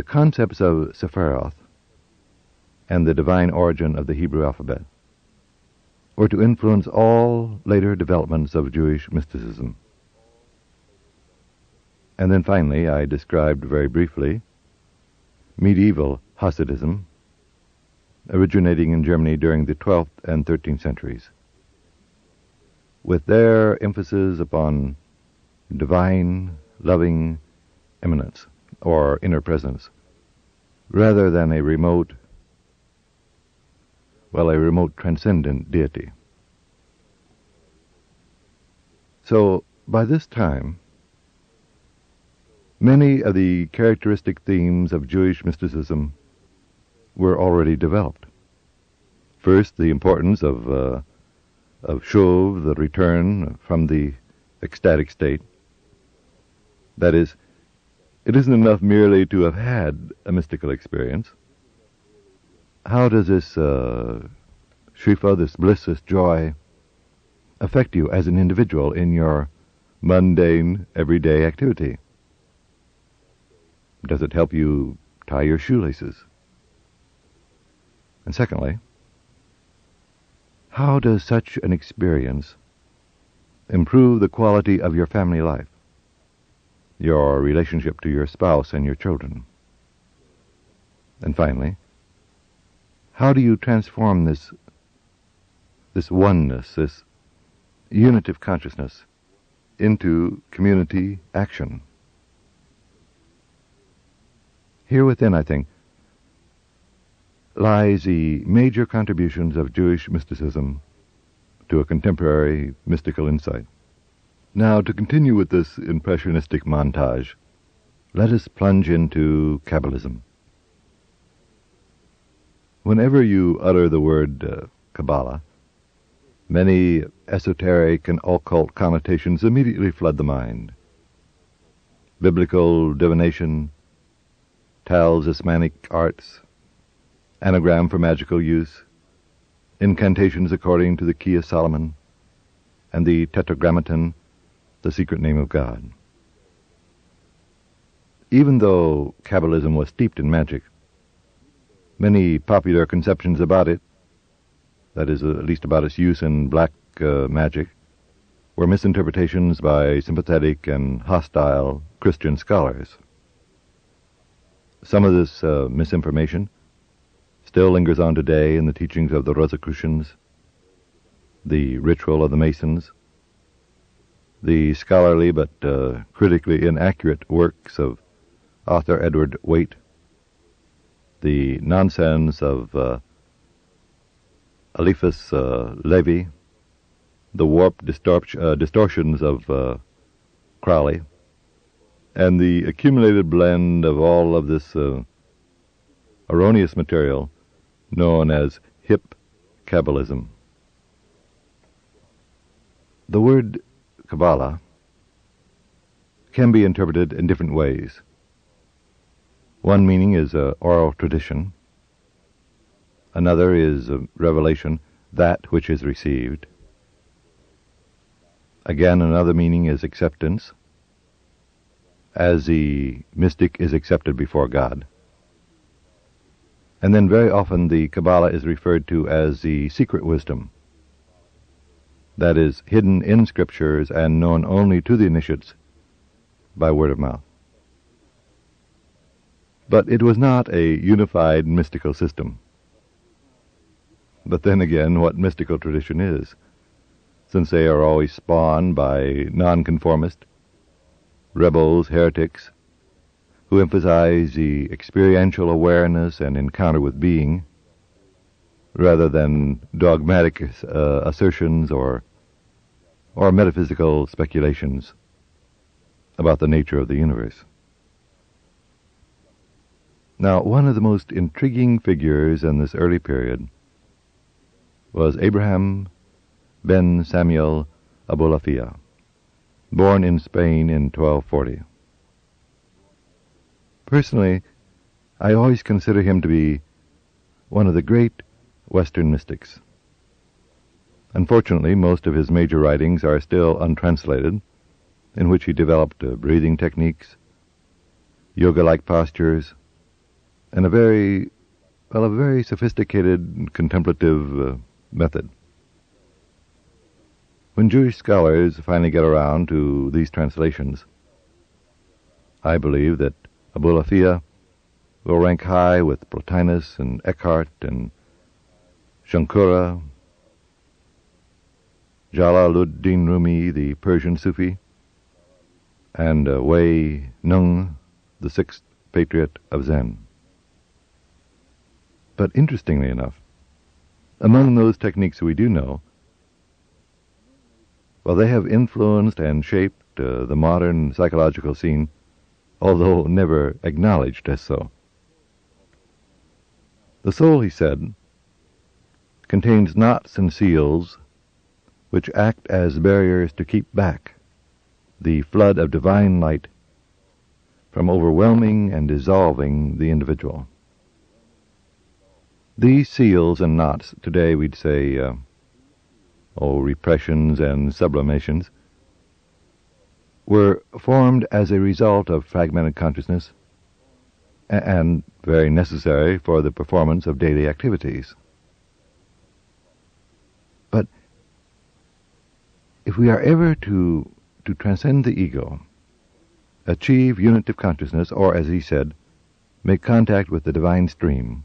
concepts of Sephiroth and the divine origin of the Hebrew alphabet were to influence all later developments of Jewish mysticism. And then finally, I described very briefly medieval Hasidism, originating in Germany during the 12th and 13th centuries, with their emphasis upon divine, loving immanence, or inner presence, rather than a remote transcendent deity. So, by this time, many of the characteristic themes of Jewish mysticism were already developed. First, the importance of Shuv, the return from the ecstatic state. That is, it isn't enough merely to have had a mystical experience. How does this shrifa, this bliss, this joy, affect you as an individual in your mundane, everyday activity? Does it help you tie your shoelaces? And secondly, how does such an experience improve the quality of your family life, your relationship to your spouse and your children? And finally, how do you transform this oneness, this unitive consciousness, into community action? Here within, I think, lies the major contributions of Jewish mysticism to a contemporary mystical insight. Now, to continue with this impressionistic montage, let us plunge into Kabbalism. Whenever you utter the word Kabbalah, many esoteric and occult connotations immediately flood the mind. Biblical divination, talismanic arts, anagram for magical use, incantations according to the key of Solomon, and the tetragrammaton, the secret name of God. Even though Kabbalism was steeped in magic, many popular conceptions about it, that is, at least about its use in black magic, were misinterpretations by sympathetic and hostile Christian scholars. Some of this misinformation still lingers on today in the teachings of the Rosicrucians, the ritual of the Masons, the scholarly but critically inaccurate works of Author Edward Waite. The Nonsense of Eliphas Levi. The Warped Distortions of Crowley. And the accumulated blend of all of this erroneous material known as hip Kabbalism. The word Kabbalah can be interpreted in different ways. One meaning is oral tradition. Another is revelation, that which is received. Again, another meaning is acceptance, as the mystic is accepted before God. And then very often the Kabbalah is referred to as the secret wisdom, that is hidden in scriptures and known only to the initiates by word of mouth. But it was not a unified mystical system. But then again, what mystical tradition is, since they are always spawned by nonconformists, rebels, heretics, who emphasize the experiential awareness and encounter with being, rather than dogmatic assertions or metaphysical speculations about the nature of the universe. Now, one of the most intriguing figures in this early period was Abraham ben Samuel Abulafia, born in Spain in 1240. Personally, I always consider him to be one of the great Western mystics. Unfortunately, most of his major writings are still untranslated, in which he developed breathing techniques, yoga-like postures, and a very sophisticated contemplative method. When Jewish scholars finally get around to these translations, I believe that Abulafia will rank high with Plotinus and Eckhart and Shankara, Jalaluddin Rumi, the Persian Sufi, and Wei Nung, the sixth patriot of Zen. But interestingly enough, among those techniques we do know, well, they have influenced and shaped the modern psychological scene, although never acknowledged as so. The soul, he said, contains knots and seals which act as barriers to keep back the flood of divine light from overwhelming and dissolving the individual. These seals and knots, today we'd say, repressions and sublimations, were formed as a result of fragmented consciousness and very necessary for the performance of daily activities. But if we are ever to transcend the ego, achieve unitive consciousness, or, as he said, make contact with the divine stream,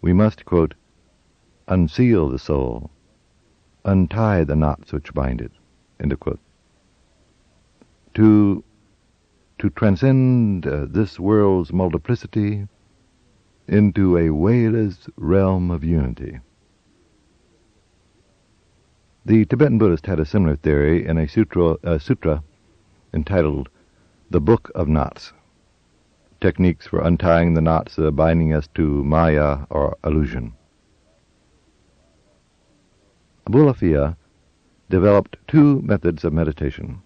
we must, quote, unseal the soul, untie the knots which bind it, end of quote. To transcend this world's multiplicity into a wayless realm of unity. The Tibetan Buddhist had a similar theory in a sutra entitled The Book of Knots, techniques for untying the knots binding us to Maya or illusion. Abulafia developed two methods of meditation.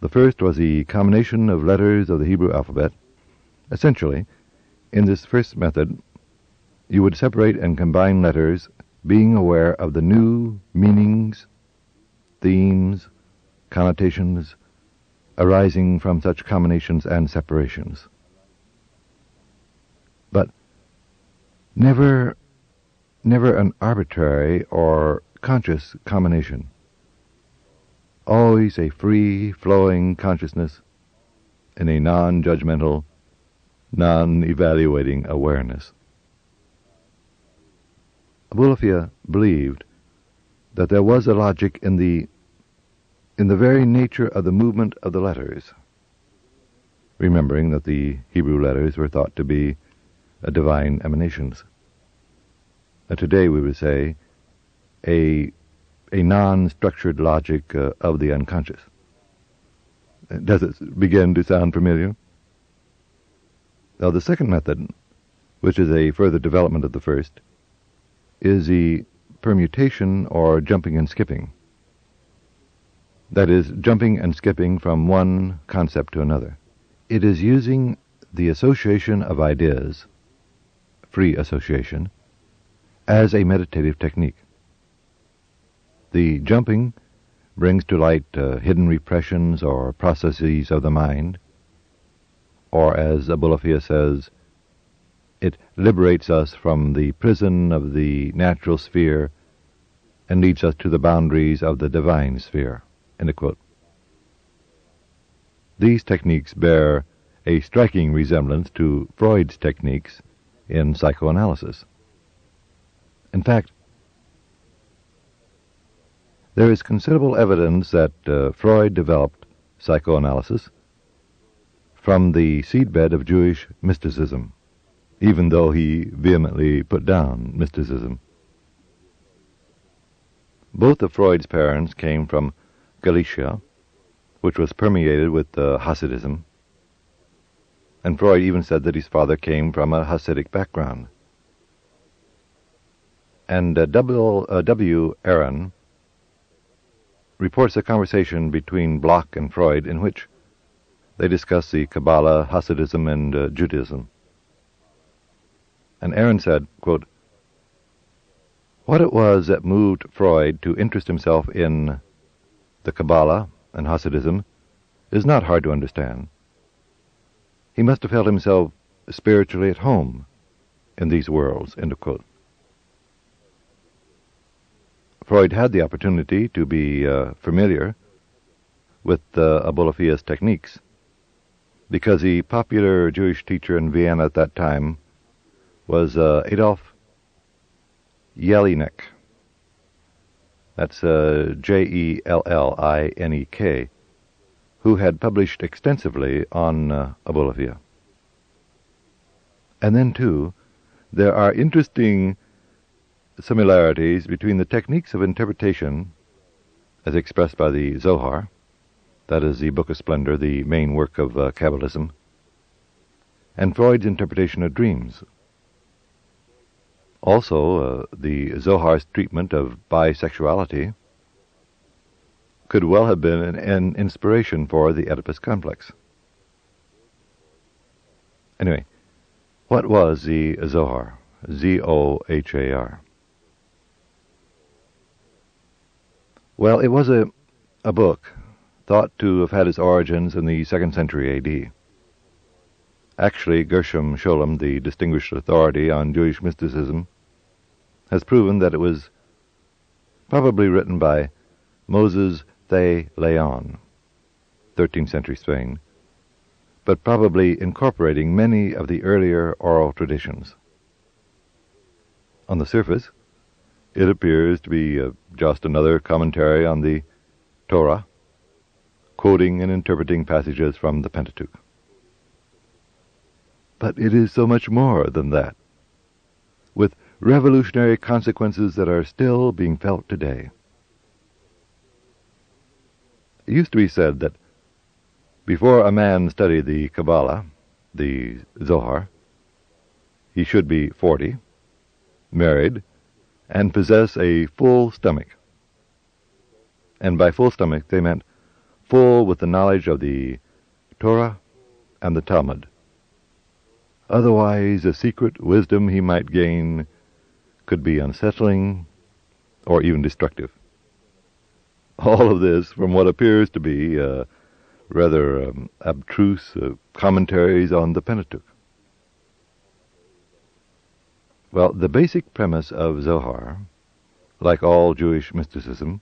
The first was the combination of letters of the Hebrew alphabet. Essentially, in this first method, you would separate and combine letters, being aware of the new meanings, themes, connotations arising from such combinations and separations. But never an arbitrary or conscious combination. Always a free-flowing consciousness in a non-judgmental, non-evaluating awareness. Abulafia believed that there was a logic in the very nature of the movement of the letters. remembering that the Hebrew letters were thought to be divine emanations. Today we would say a non-structured logic of the unconscious. Does it begin to sound familiar? Now, the second method, which is a further development of the first, is the permutation or jumping and skipping. That is, jumping and skipping from one concept to another. It is using the association of ideas, free association, as a meditative technique. The jumping brings to light hidden repressions or processes of the mind, or as Abulafia says, it liberates us from the prison of the natural sphere and leads us to the boundaries of the divine sphere. End of quote. These techniques bear a striking resemblance to Freud's techniques in psychoanalysis. In fact, there is considerable evidence that Freud developed psychoanalysis from the seedbed of Jewish mysticism, even though he vehemently put down mysticism. Both of Freud's parents came from Galicia, which was permeated with Hasidism, and Freud even said that his father came from a Hasidic background. And W. Aaron reports a conversation between Bloch and Freud in which they discuss the Kabbalah, Hasidism, and Judaism. And Aaron said, quote, "What it was that moved Freud to interest himself in the Kabbalah and Hasidism is not hard to understand. He must have felt himself spiritually at home in these worlds." End of quote. Freud had the opportunity to be familiar with Abulafia's techniques because the popular Jewish teacher in Vienna at that time was Adolf Jelinek. That's Jellinek, who had published extensively on Abulafia. And then, too, there are interesting similarities between the techniques of interpretation as expressed by the Zohar, that is the Book of Splendor, the main work of Kabbalism, and Freud's interpretation of dreams. Also, the Zohar's treatment of bisexuality could well have been an inspiration for the Oedipus complex. Anyway, what was the Zohar? Z-O-H-A-R. Well, it was a book thought to have had its origins in the 2nd century A.D. Actually, Gershom Scholem, the distinguished authority on Jewish mysticism, has proven that it was probably written by Moses de Leon, 13th century Spain, but probably incorporating many of the earlier oral traditions. On the surface, it appears to be just another commentary on the Torah, quoting and interpreting passages from the Pentateuch. But it is so much more than that, with revolutionary consequences that are still being felt today. It used to be said that before a man studied the Kabbalah, the Zohar, he should be 40, married, and possess a full stomach. And by full stomach they meant full with the knowledge of the Torah and the Talmud. Otherwise, the secret wisdom he might gain could be unsettling or even destructive. All of this from what appears to be rather abstruse commentaries on the Pentateuch. Well, the basic premise of Zohar, like all Jewish mysticism,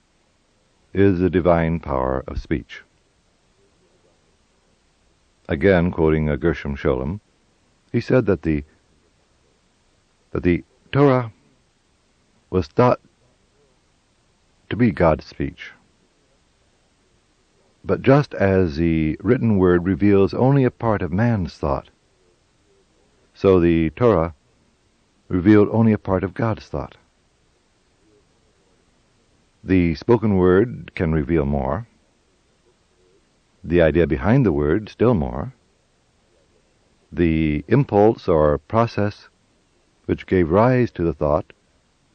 is the divine power of speech. Again, quoting Gershom Scholem, he said that the Torah was thought to be God's speech. But just as the written word reveals only a part of man's thought, so the Torah revealed only a part of God's thought. The spoken word can reveal more, the idea behind the word still more, the impulse or process which gave rise to the thought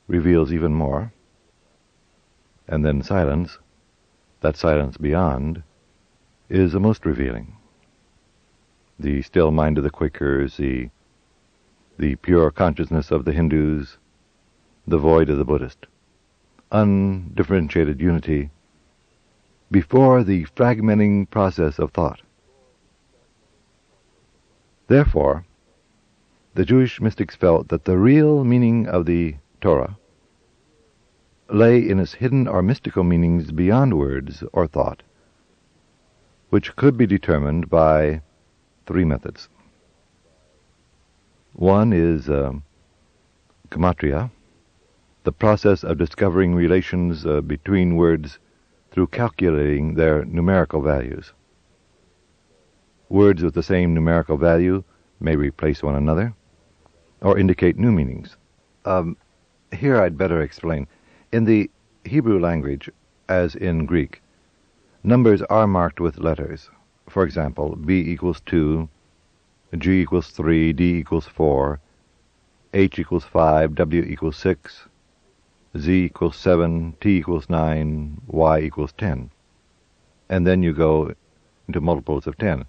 reveals even more, and then silence, that silence beyond, is the most revealing. The still mind of the Quakers, the pure consciousness of the Hindus, the void of the Buddhist. Undifferentiated unity before the fragmenting process of thought. Therefore, the Jewish mystics felt that the real meaning of the Torah lay in its hidden or mystical meanings beyond words or thought, which could be determined by three methods. One is gematria, the process of discovering relations between words through calculating their numerical values. Words with the same numerical value may replace one another or indicate new meanings. Here I'd better explain. In the Hebrew language, as in Greek, numbers are marked with letters. For example, B equals 2, G equals 3, D equals 4, H equals 5, W equals 6, Z equals 7, T equals 9, Y equals 10. And then you go into multiples of 10.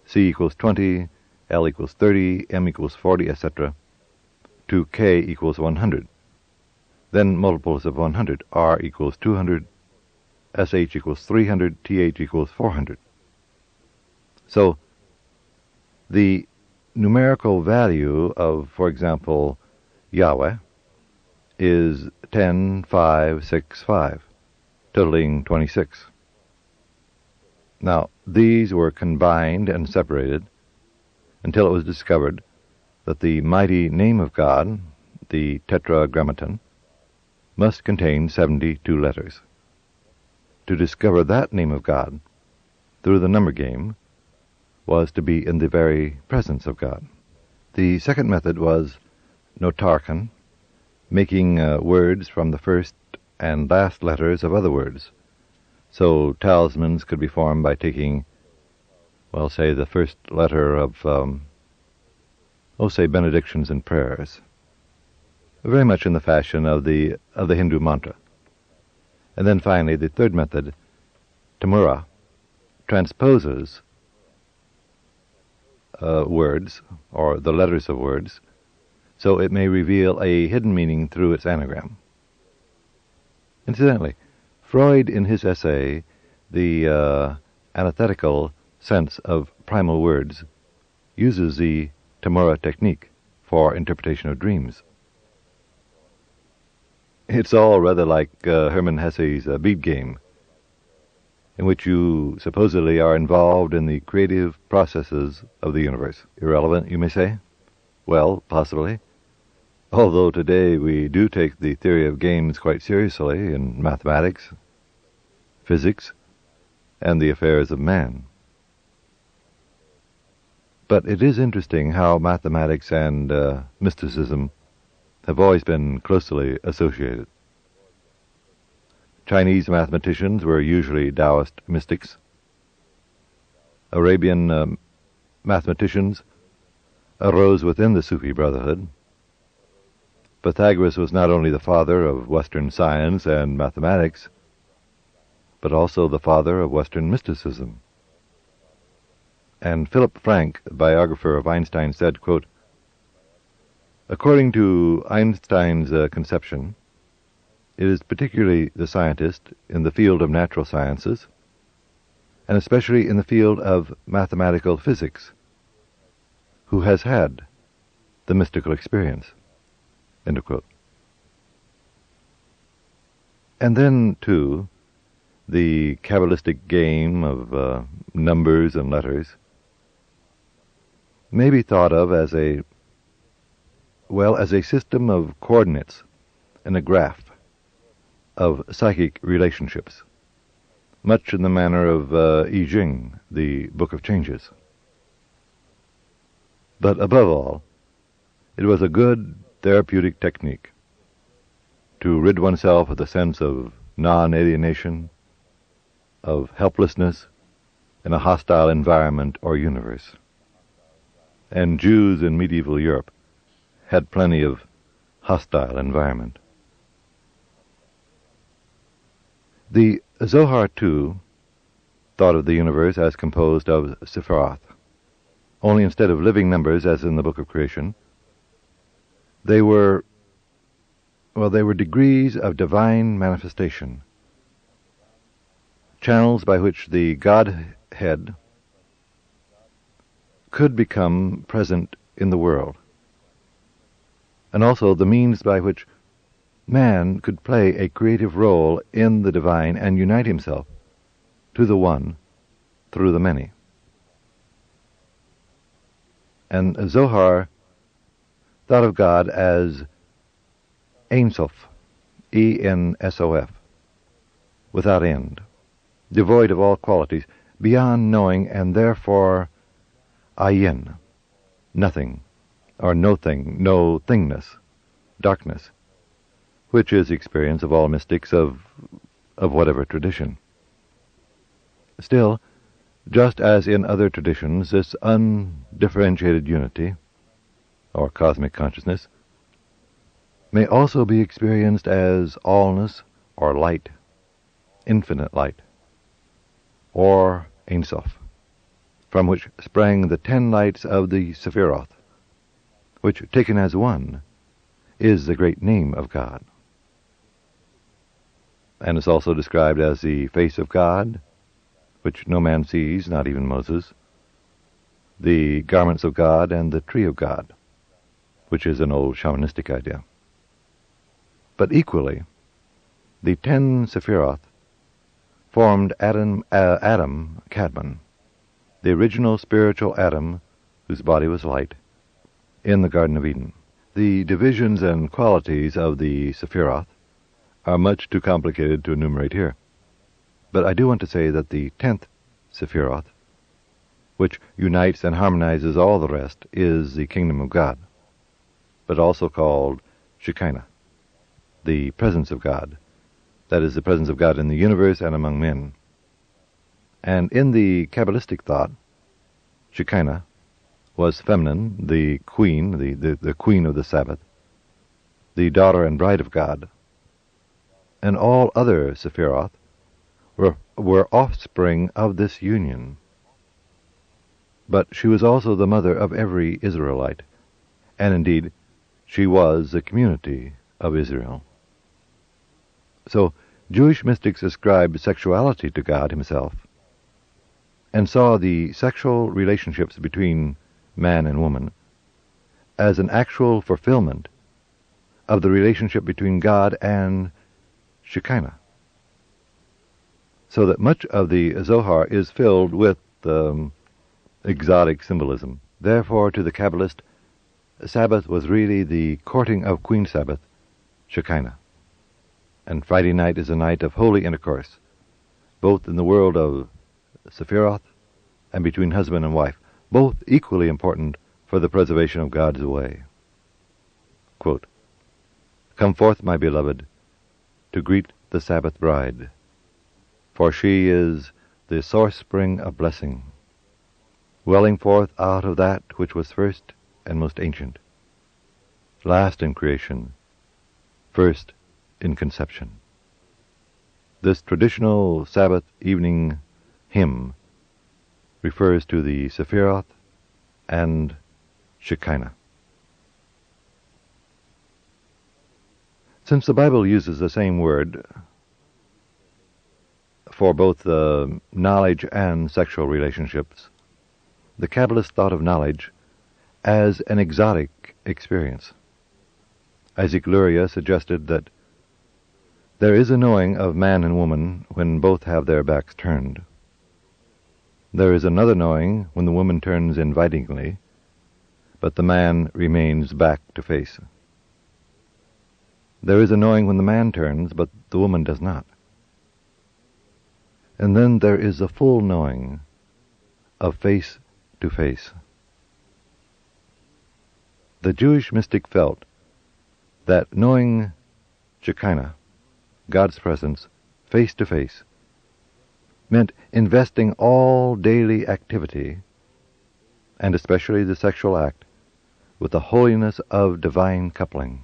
C equals 20, L equals 30, M equals 40, etc., to K equals 100. Then multiples of 100. R equals 200, SH equals 300, TH equals 400. So the numerical value of, for example, Yahweh is 10, 5, 6, 5, totaling 26. Now, these were combined and separated until it was discovered that the mighty name of God, the Tetragrammaton, must contain 72 letters. To discover that name of God through the number game was to be in the very presence of God. The second method was notarchon, making words from the first and last letters of other words. So talismans could be formed by taking, well, say the first letter of, say benedictions and prayers, very much in the fashion of the Hindu mantra. And then finally, the third method, tamura, transposes words, or the letters of words, so it may reveal a hidden meaning through its anagram. Incidentally, Freud, in his essay, The Antithetical Sense of Primal Words, uses the tamura technique for interpretation of dreams. It's all rather like Hermann Hesse's bead game, in which you supposedly are involved in the creative processes of the universe. Irrelevant, you may say? Well, possibly. Although today we do take the theory of games quite seriously in mathematics, physics, and the affairs of man. But it is interesting how mathematics and mysticism have always been closely associated. Chinese mathematicians were usually Taoist mystics. Arabian mathematicians arose within the Sufi Brotherhood. Pythagoras was not only the father of Western science and mathematics, but also the father of Western mysticism. And Philip Frank, the biographer of Einstein, said, quote, "According to Einstein's conception, it is particularly the scientist in the field of natural sciences, and especially in the field of mathematical physics, who has had the mystical experience." End of quote. And then, too, the Kabbalistic game of numbers and letters may be thought of as a system of coordinates in a graph of psychic relationships, much in the manner of I Ching, the Book of Changes. But above all, it was a good therapeutic technique to rid oneself of the sense of non-alienation, of helplessness in a hostile environment or universe. And Jews in medieval Europe had plenty of hostile environment. The Zohar, too, thought of the universe as composed of Sephiroth, only instead of living numbers, as in the Book of Creation, they were degrees of divine manifestation, channels by which the Godhead could become present in the world, and also the means by which man could play a creative role in the divine and unite himself to the one through the many. And Zohar thought of God as Ein Sof, E-N-S-O-F, without end, devoid of all qualities, beyond knowing, and therefore Ayin, nothing, or no thing, no thingness, darkness, which is the experience of all mystics of whatever tradition. Still, just as in other traditions, this undifferentiated unity, or cosmic consciousness, may also be experienced as allness or light, infinite light, or Ein Sof, from which sprang the 10 lights of the Sephiroth, which, taken as one, is the great name of God. And is also described as the face of God, which no man sees, not even Moses, the garments of God, and the tree of God, which is an old shamanistic idea. But equally, the 10 Sephiroth formed Adam Kadmon, the original spiritual Adam whose body was light, in the Garden of Eden. The divisions and qualities of the Sephiroth are much too complicated to enumerate here. But I do want to say that the 10th Sephiroth, which unites and harmonizes all the rest, is the kingdom of God, but also called Shekinah, the presence of God. That is, the presence of God in the universe and among men. And in the Kabbalistic thought, Shekinah was feminine, the queen, the queen of the Sabbath, the daughter and bride of God. And all other Sephiroth were offspring of this union. But she was also the mother of every Israelite, and indeed she was the community of Israel. So Jewish mystics ascribed sexuality to God himself, and saw the sexual relationships between man and woman as an actual fulfillment of the relationship between God and Shekinah. So that much of the Zohar is filled with exotic symbolism. Therefore, to the Kabbalist, Sabbath was really the courting of Queen Sabbath, Shekinah. And Friday night is a night of holy intercourse, both in the world of Sephiroth and between husband and wife, both equally important for the preservation of God's way. Quote, "Come forth, my beloved, to greet the Sabbath bride, for she is the source spring of blessing, welling forth out of that which was first and most ancient, last in creation, first in conception." This traditional Sabbath evening hymn refers to the Sephiroth and Shekinah. Since the Bible uses the same word for both knowledge and sexual relationships, the Kabbalist thought of knowledge as an exotic experience. Isaac Luria suggested that there is a knowing of man and woman when both have their backs turned. There is another knowing when the woman turns invitingly, but the man remains back to face. There is a knowing when the man turns, but the woman does not. And then there is the full knowing of face to face. The Jewish mystic felt that knowing Shekinah, God's presence, face to face, meant investing all daily activity, and especially the sexual act, with the holiness of divine coupling.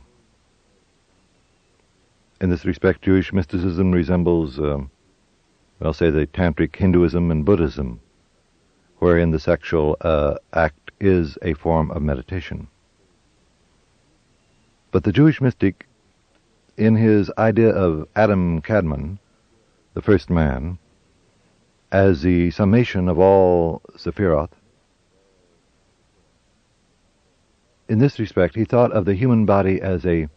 In this respect, Jewish mysticism resembles, say, the Tantric Hinduism and Buddhism, wherein the sexual act is a form of meditation. But the Jewish mystic, in his idea of Adam Kadmon, the first man, as the summation of all Sephiroth, in this respect he thought of the human body as a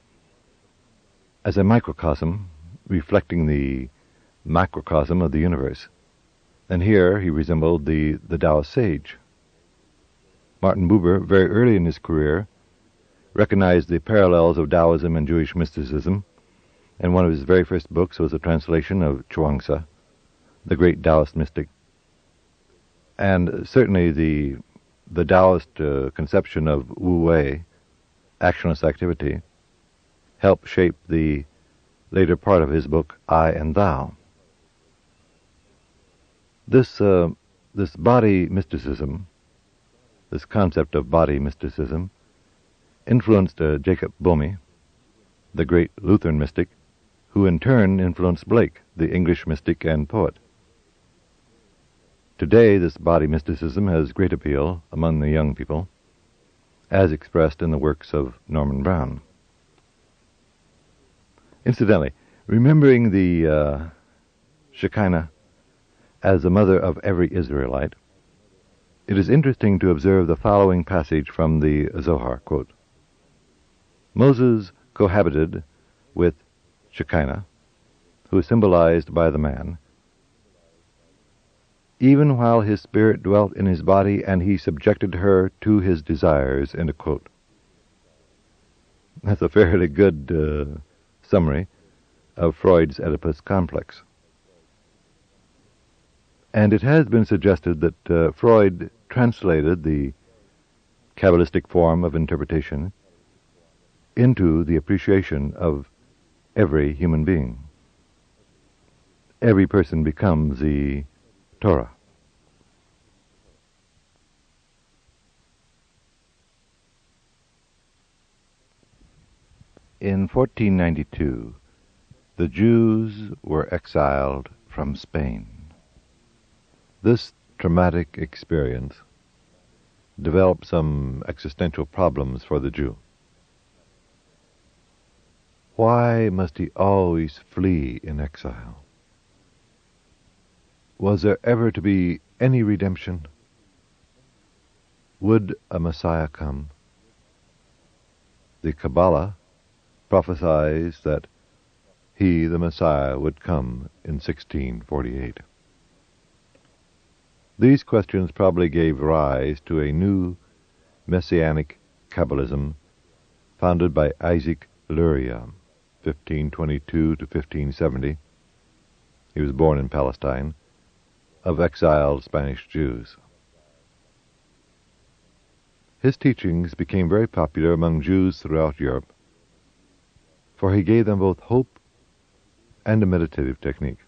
microcosm reflecting the macrocosm of the universe. And here he resembled the Taoist sage. Martin Buber, very early in his career, recognized the parallels of Taoism and Jewish mysticism, and one of his very first books was a translation of Chuang-Tzu, the great Taoist mystic. And certainly the Taoist conception of wu-wei, actionless activity, helped shape the later part of his book, I and Thou. This body mysticism, this concept of body mysticism, influenced Jacob Boehme, the great Lutheran mystic, who in turn influenced Blake, the English mystic and poet. Today, this body mysticism has great appeal among the young people, as expressed in the works of Norman Brown. Incidentally, remembering the Shekinah as the mother of every Israelite, it is interesting to observe the following passage from the Zohar, quote, Moses cohabited with Shekinah, who is symbolized by the man, even while his spirit dwelt in his body, and he subjected her to his desires, end of quote. That's a fairly good summary of Freud's Oedipus complex. And it has been suggested that Freud translated the Kabbalistic form of interpretation into the appreciation of every human being. Every person becomes the Torah. In 1492, the Jews were exiled from Spain. This traumatic experience developed some existential problems for the Jew. Why must he always flee in exile? Was there ever to be any redemption? Would a Messiah come? The Kabbalah prophesies that he, the Messiah, would come in 1648. These questions probably gave rise to a new messianic Kabbalism founded by Isaac Luria, 1522 to 1570. He was born in Palestine, of exiled Spanish Jews. His teachings became very popular among Jews throughout Europe, for he gave them both hope and a meditative technique.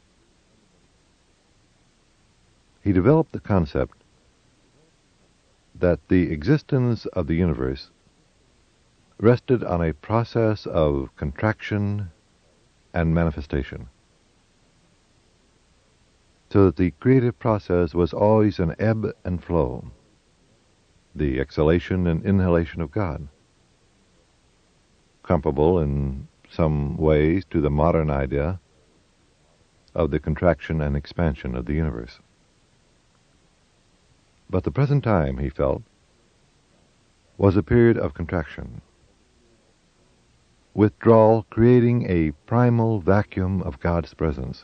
He developed the concept that the existence of the universe rested on a process of contraction and manifestation, so that the creative process was always an ebb and flow, the exhalation and inhalation of God, comparable in some ways to the modern idea of the contraction and expansion of the universe. But the present time, he felt, was a period of contraction, withdrawal creating a primal vacuum of God's presence,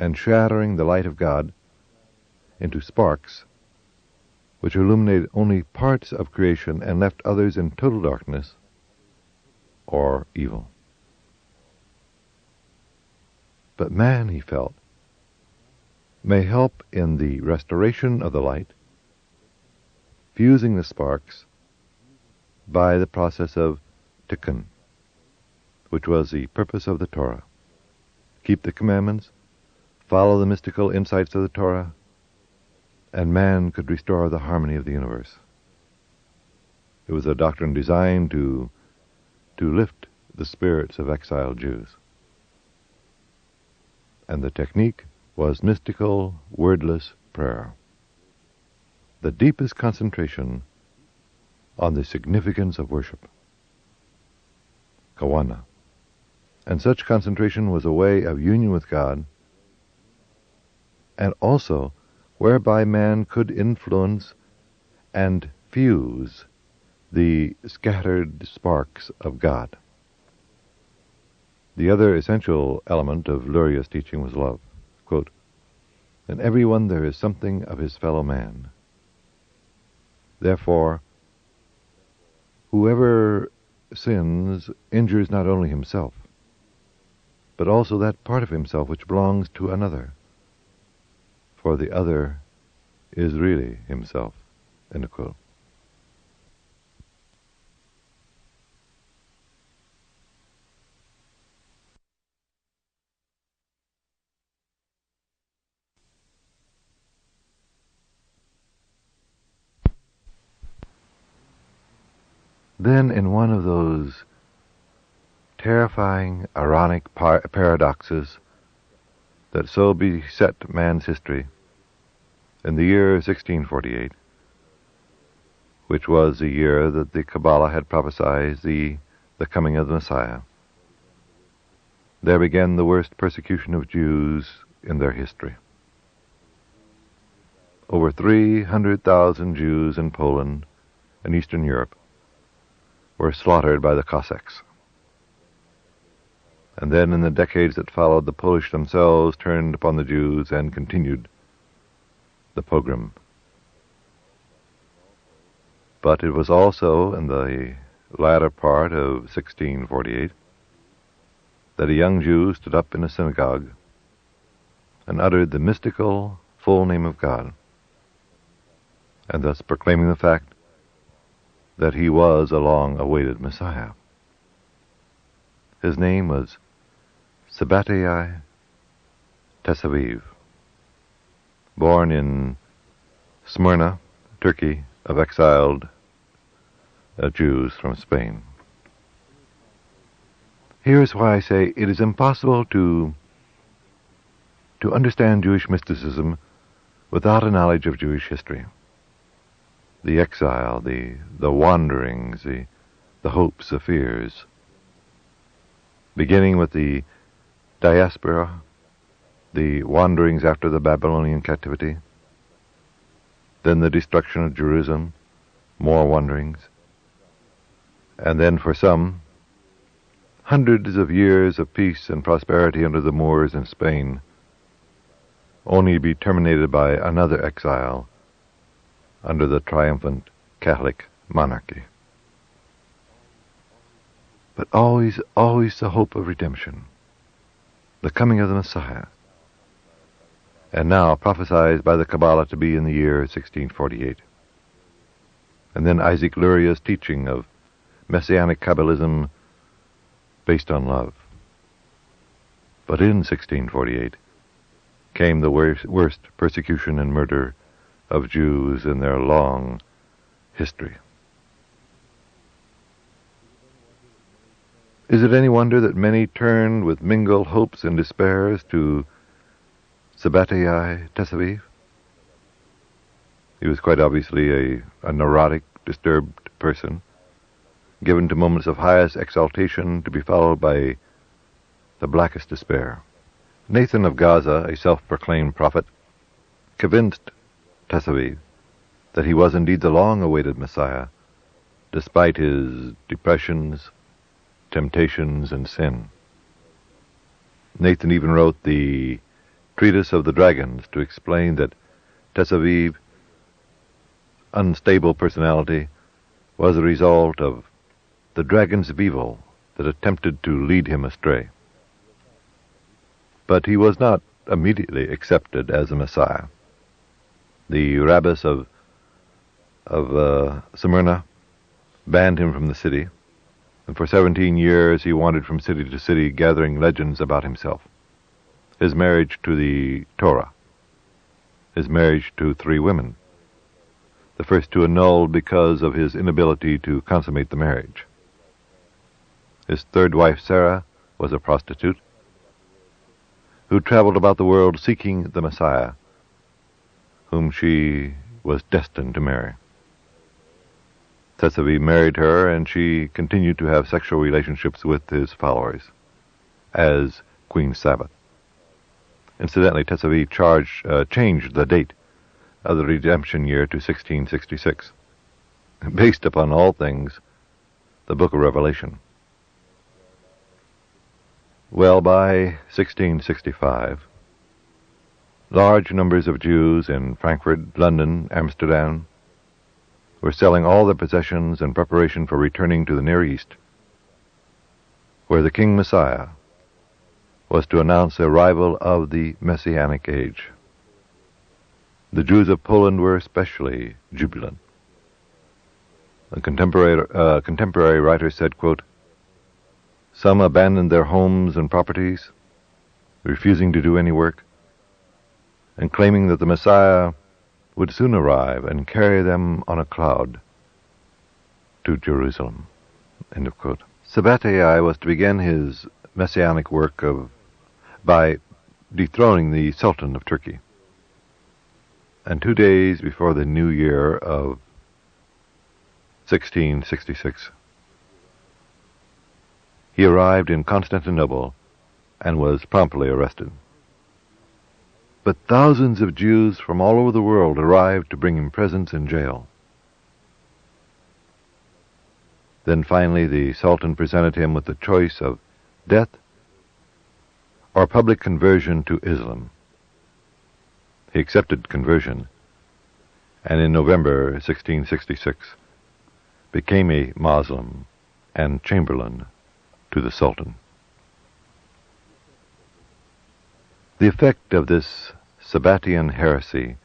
and shattering the light of God into sparks which illuminated only parts of creation and left others in total darkness or evil. But man, he felt, may help in the restoration of the light, fusing the sparks by the process of tikkun, which was the purpose of the Torah. Keep the commandments, follow the mystical insights of the Torah, and man could restore the harmony of the universe. It was a doctrine designed to lift the spirits of exiled Jews. And the technique was mystical, wordless prayer. The deepest concentration on the significance of worship. Kawana. And such concentration was a way of union with God, and also whereby man could influence and fuse the scattered sparks of God. The other essential element of Luria's teaching was love. Quote, "In everyone there is something of his fellow man. Therefore, whoever sins injures not only himself, but also that part of himself which belongs to another, for the other is really himself." End quote. Then, in one of those terrifying, ironic paradoxes that so beset man's history, in the year 1648, which was the year that the Kabbalah had prophesied the coming of the Messiah, there began the worst persecution of Jews in their history. Over 300,000 Jews in Poland and Eastern Europe were slaughtered by the Cossacks. And then in the decades that followed, the Polish themselves turned upon the Jews and continued the pogrom. But it was also in the latter part of 1648 that a young Jew stood up in a synagogue and uttered the mystical full name of God, and thus proclaiming the fact that he was a long-awaited Messiah. His name was Sabbatai Tesaviv, born in Smyrna, Turkey, of exiled Jews from Spain. Here's why I say it is impossible to understand Jewish mysticism without a knowledge of Jewish history. The exile, the wanderings, the hopes, the fears, beginning with the diaspora, the wanderings after the Babylonian captivity, then the destruction of Jerusalem, more wanderings, and then for some, hundreds of years of peace and prosperity under the Moors in Spain, only to be terminated by another exile under the triumphant Catholic monarchy. But always, always the hope of redemption, the coming of the Messiah, and now prophesied by the Kabbalah to be in the year 1648. And then Isaac Luria's teaching of Messianic Kabbalism based on love. But in 1648 came the worst persecution and murder of Jews in their long history. Is it any wonder that many turned with mingled hopes and despairs to Sabbatai Tesaviv? He was quite obviously a neurotic, disturbed person, given to moments of highest exaltation to be followed by the blackest despair. Nathan of Gaza, a self-proclaimed prophet, convinced Tesaviv that he was indeed the long-awaited Messiah, despite his depressions, temptations, and sin. Nathan even wrote the Treatise of the Dragons to explain that Tesaviv's unstable personality was a result of the dragons of evil that attempted to lead him astray. But he was not immediately accepted as a Messiah. The rabbis of Smyrna banned him from the city, and for 17 years he wandered from city to city gathering legends about himself. His marriage to the Torah, his marriage to 3 women, the first 2 annulled because of his inability to consummate the marriage. His 3rd wife, Sarah, was a prostitute who traveled about the world seeking the Messiah, whom she was destined to marry. Tetzaveh married her, and she continued to have sexual relationships with his followers as Queen Sabbath. Incidentally, Tetzaveh changed the date of the redemption year to 1666, based upon all things the book of Revelation. Well, by 1665, large numbers of Jews in Frankfurt, London, Amsterdam were selling all their possessions in preparation for returning to the Near East, where the King Messiah was to announce the arrival of the Messianic age. The Jews of Poland were especially jubilant. A contemporary writer said, quote, "Some abandoned their homes and properties, refusing to do any work, and claiming that the Messiah would soon arrive and carry them on a cloud to Jerusalem." End of quote. Sabbatai was to begin his messianic work by dethroning the Sultan of Turkey. And 2 days before the new year of 1666, he arrived in Constantinople and was promptly arrested. But thousands of Jews from all over the world arrived to bring him presents in jail. Then finally the Sultan presented him with the choice of death or public conversion to Islam. He accepted conversion, and in November 1666 became a Muslim and chamberlain to the Sultan. The effect of this Sabbatian heresy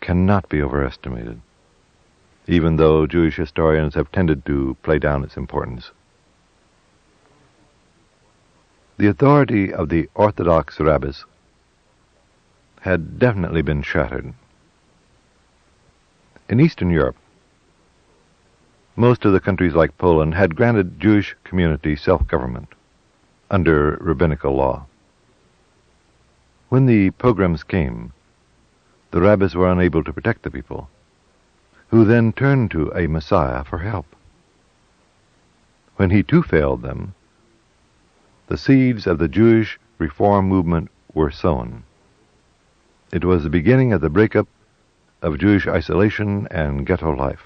cannot be overestimated, even though Jewish historians have tended to play down its importance. The authority of the Orthodox rabbis had definitely been shattered. In Eastern Europe, most of the countries like Poland had granted Jewish community self-government under rabbinical law. When the pogroms came, the rabbis were unable to protect the people, who then turned to a Messiah for help. When he too failed them, the seeds of the Jewish reform movement were sown. It was the beginning of the breakup of Jewish isolation and ghetto life.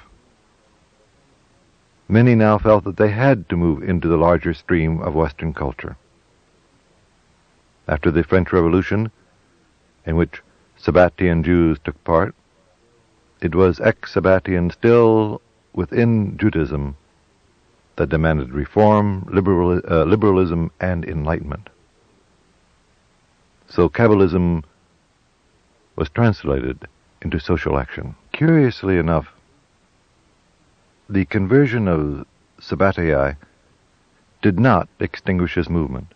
Many now felt that they had to move into the larger stream of Western culture. After the French Revolution, in which Sabbatian Jews took part, it was ex-Sabbatian still within Judaism that demanded reform, liberalism, and enlightenment. So Kabbalism was translated into social action. Curiously enough, the conversion of Sabbatai did not extinguish his movement,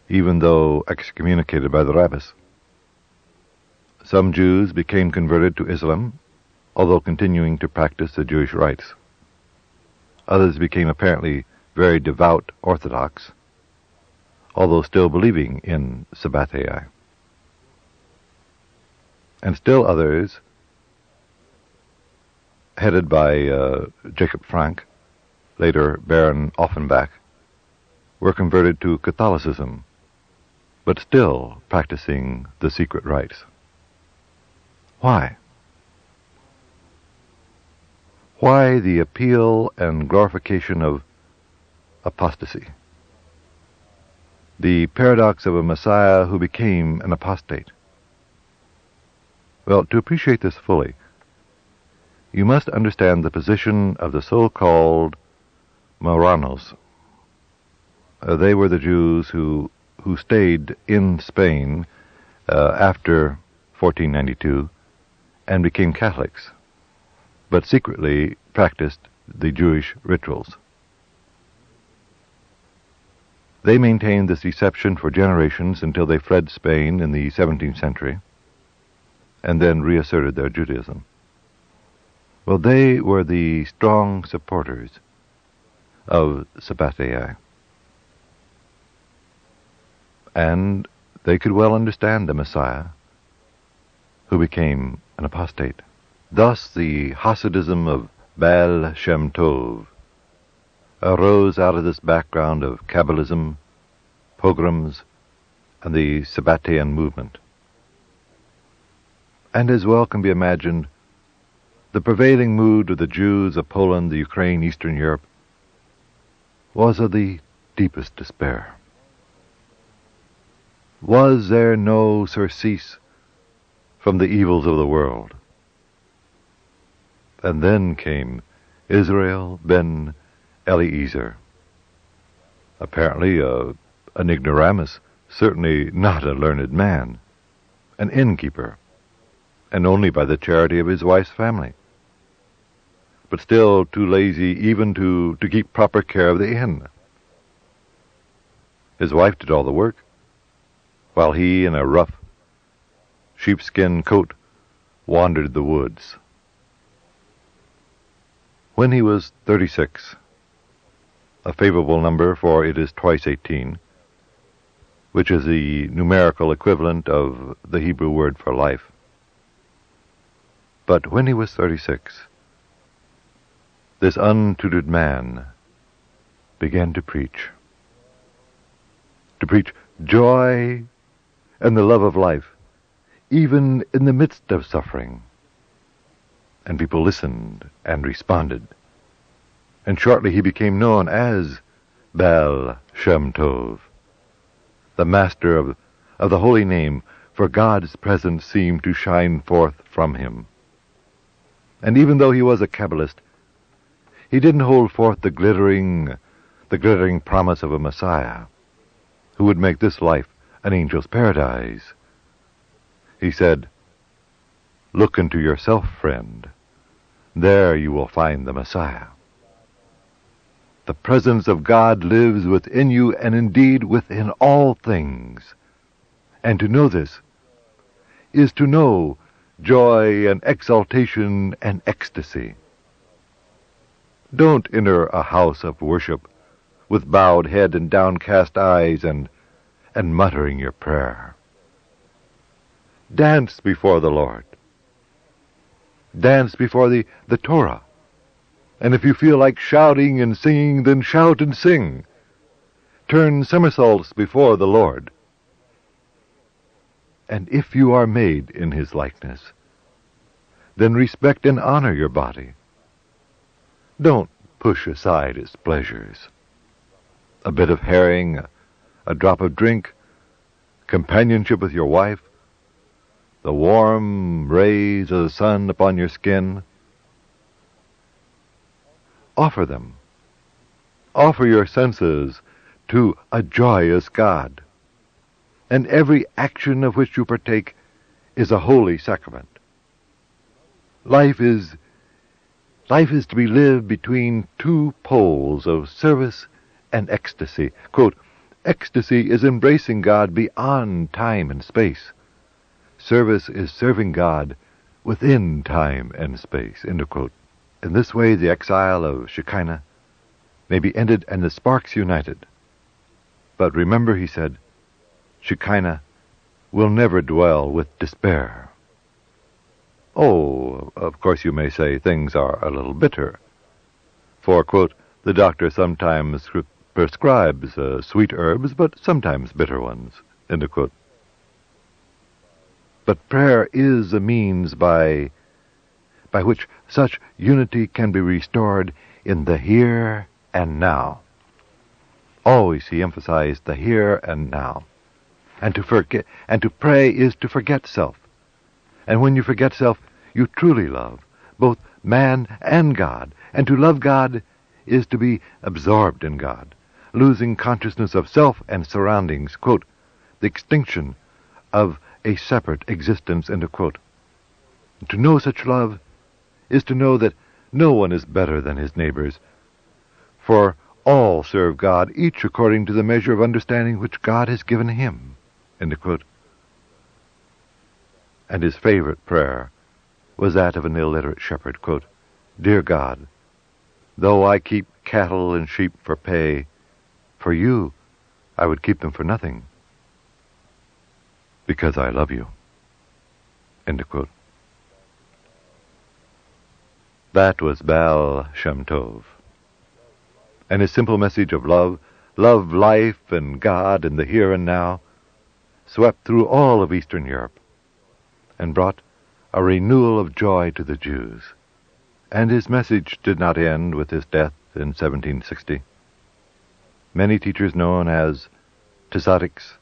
even though excommunicated by the rabbis. Some Jews became converted to Islam, although continuing to practice the Jewish rites. Others became apparently very devout Orthodox, although still believing in Sabbatai. And still others, headed by Jacob Frank, later Baron Offenbach, were converted to Catholicism, but still practicing the secret rites. Why? Why the appeal and glorification of apostasy? The paradox of a Messiah who became an apostate. Well, to appreciate this fully, you must understand the position of the so-called Marranos. They were the Jews who stayed in Spain after 1492 and became Catholics, but secretly practiced the Jewish rituals. They maintained this deception for generations until they fled Spain in the 17th century and then reasserted their Judaism. Well, they were the strong supporters of Sabbatai, and they could well understand the Messiah, who became an apostate. Thus the Hasidism of Baal Shem Tov arose out of this background of Kabbalism, pogroms, and the Sabbatean movement. And as well can be imagined, the prevailing mood of the Jews of Poland, the Ukraine, Eastern Europe, was of the deepest despair. Was there no surcease from the evils of the world? And then came Israel ben Eliezer, apparently an ignoramus, certainly not a learned man, an innkeeper, and only by the charity of his wife's family, but still too lazy even to keep proper care of the inn. His wife did all the work, while he, in a rough sheepskin coat, wandered the woods. When he was 36, a favorable number, for it is twice 18, which is the numerical equivalent of the Hebrew word for life. But when he was 36, this untutored man began to preach joy and the love of life, even in the midst of suffering. And people listened and responded. And shortly he became known as Baal Shem Tov, the master of the holy name, for God's presence seemed to shine forth from him. And even though he was a Kabbalist, he didn't hold forth the glittering promise of a Messiah who would make this life an angel's paradise. He said, "Look into yourself, friend. There you will find the Messiah. The presence of God lives within you, and indeed within all things. And to know this is to know joy and exaltation and ecstasy. Don't enter a house of worship with bowed head and downcast eyes and muttering your prayer. Dance before the Lord. Dance before the Torah. And if you feel like shouting and singing, then shout and sing. Turn somersaults before the Lord. And if you are made in his likeness, then respect and honor your body. Don't push aside its pleasures. A bit of herring, a drop of drink, companionship with your wife, the warm rays of the sun upon your skin. Offer them. Offer your senses to a joyous God. And every action of which you partake is a holy sacrament. Life is to be lived between two poles of service and ecstasy. Quote, ecstasy is embracing God beyond time and space. Service is serving God within time and space. End of quote. In this way, the exile of Shekinah may be ended and the sparks united. But remember, he said, Shekinah will never dwell with despair. Oh, of course you may say things are a little bitter. For, quote, the doctor sometimes prescribes sweet herbs, but sometimes bitter ones, end of quote. But prayer is a means by which such unity can be restored in the here and now. Always he emphasized the here and now. And to pray is to forget self. And when you forget self, you truly love both man and God. And to love God is to be absorbed in God, losing consciousness of self and surroundings. Quote, the extinction of a separate existence, end of quote. To know such love is to know that no one is better than his neighbors, for all serve God, each according to the measure of understanding which God has given him, end of quote. And his favorite prayer was that of an illiterate shepherd, quote, "Dear God, though I keep cattle and sheep for pay, for you I would keep them for nothing, because I love you," end of quote. That was Baal Shem Tov. And his simple message of love life and God and the here and now, swept through all of Eastern Europe and brought a renewal of joy to the Jews. And his message did not end with his death in 1760. Many teachers known as tzaddiks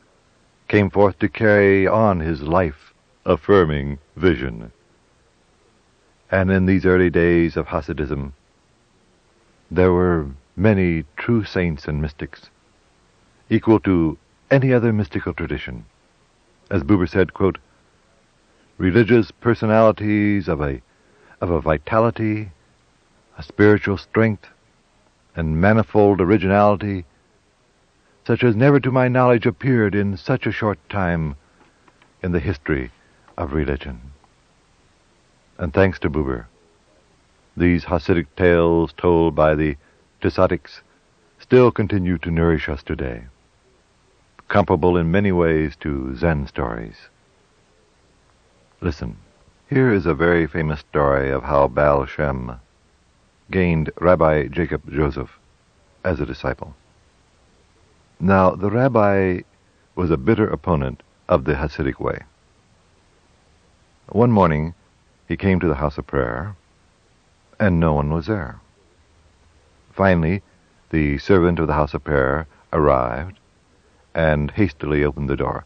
came forth to carry on his life-affirming vision. And in these early days of Hasidism, there were many true saints and mystics, equal to any other mystical tradition. As Buber said, quote, "Religious personalities of a vitality, a spiritual strength, and manifold originality, such as never to my knowledge appeared in such a short time in the history of religion." And thanks to Buber, these Hasidic tales told by the tzaddiks still continue to nourish us today, comparable in many ways to Zen stories. Listen, here is a very famous story of how Baal Shem gained Rabbi Jacob Joseph as a disciple. Now, the rabbi was a bitter opponent of the Hasidic way. One morning, he came to the house of prayer, and no one was there. Finally, the servant of the house of prayer arrived and hastily opened the door.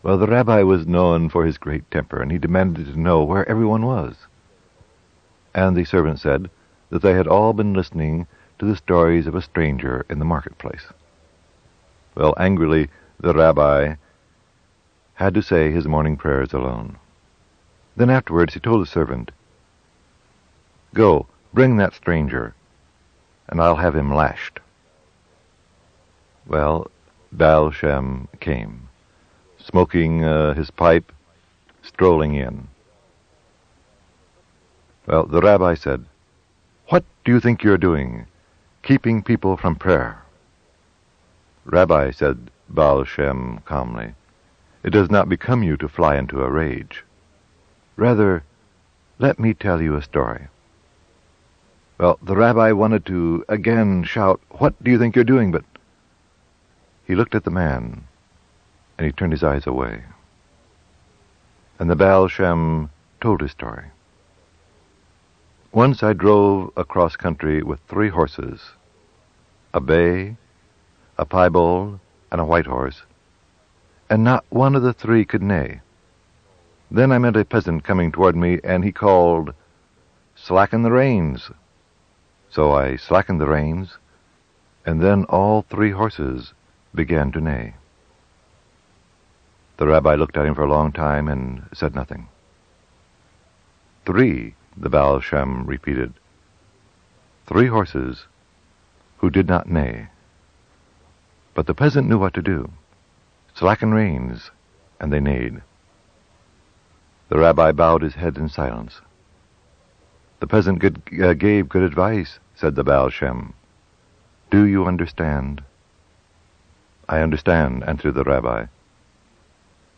Well, the rabbi was known for his great temper, and he demanded to know where everyone was. And the servant said that they had all been listening to the stories of a stranger in the marketplace. Well, angrily, the rabbi had to say his morning prayers alone. Then afterwards he told the servant, "Go, bring that stranger, and I'll have him lashed." Well, Baal Shem came, smoking his pipe, strolling in. Well, the rabbi said, "What do you think you're doing, keeping people from prayer?" "Rabbi," said Baal Shem calmly, "it does not become you to fly into a rage. Rather, let me tell you a story." Well, the rabbi wanted to again shout, "What do you think you're doing?" But he looked at the man, and he turned his eyes away. And the Baal Shem told his story. "Once I drove across country with 3 horses, a bay, a piebald, and a white horse, and not one of the 3 could neigh. Then I met a peasant coming toward me, and he called, 'Slacken the reins.' So I slackened the reins, and then all 3 horses began to neigh." The rabbi looked at him for a long time and said nothing. "3, the Baal Shem repeated. 3 horses who did not neigh. But the peasant knew what to do. Slacken reins, and they neighed." The rabbi bowed his head in silence. "The peasant gave good advice," said the Baal Shem. "Do you understand?" "I understand," answered the rabbi,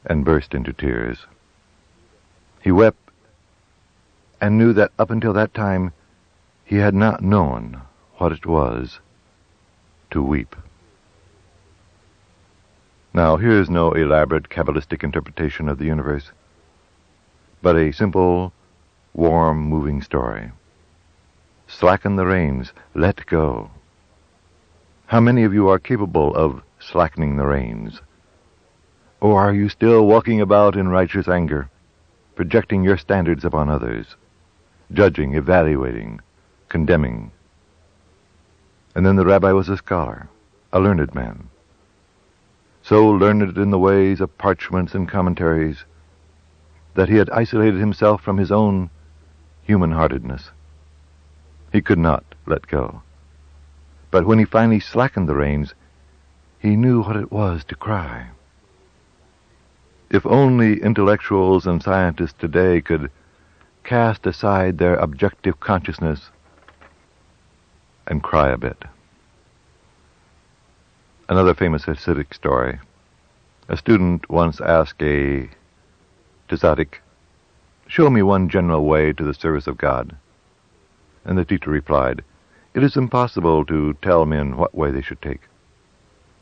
and burst into tears. He wept and knew that up until that time he had not known what it was to weep. Now, here is no elaborate Kabbalistic interpretation of the universe, but a simple, warm, moving story. Slacken the reins, let go. How many of you are capable of slackening the reins? Or are you still walking about in righteous anger, projecting your standards upon others, judging, evaluating, condemning? And then the rabbi was a scholar, a learned man, so learned in the ways of parchments and commentaries that he had isolated himself from his own human-heartedness. He could not let go. But when he finally slackened the reins, he knew what it was to cry. If only intellectuals and scientists today could cast aside their objective consciousness and cry a bit. Another famous Hasidic story. A student once asked a tzaddik, "Show me one general way to the service of God." And the teacher replied, "It is impossible to tell men what way they should take.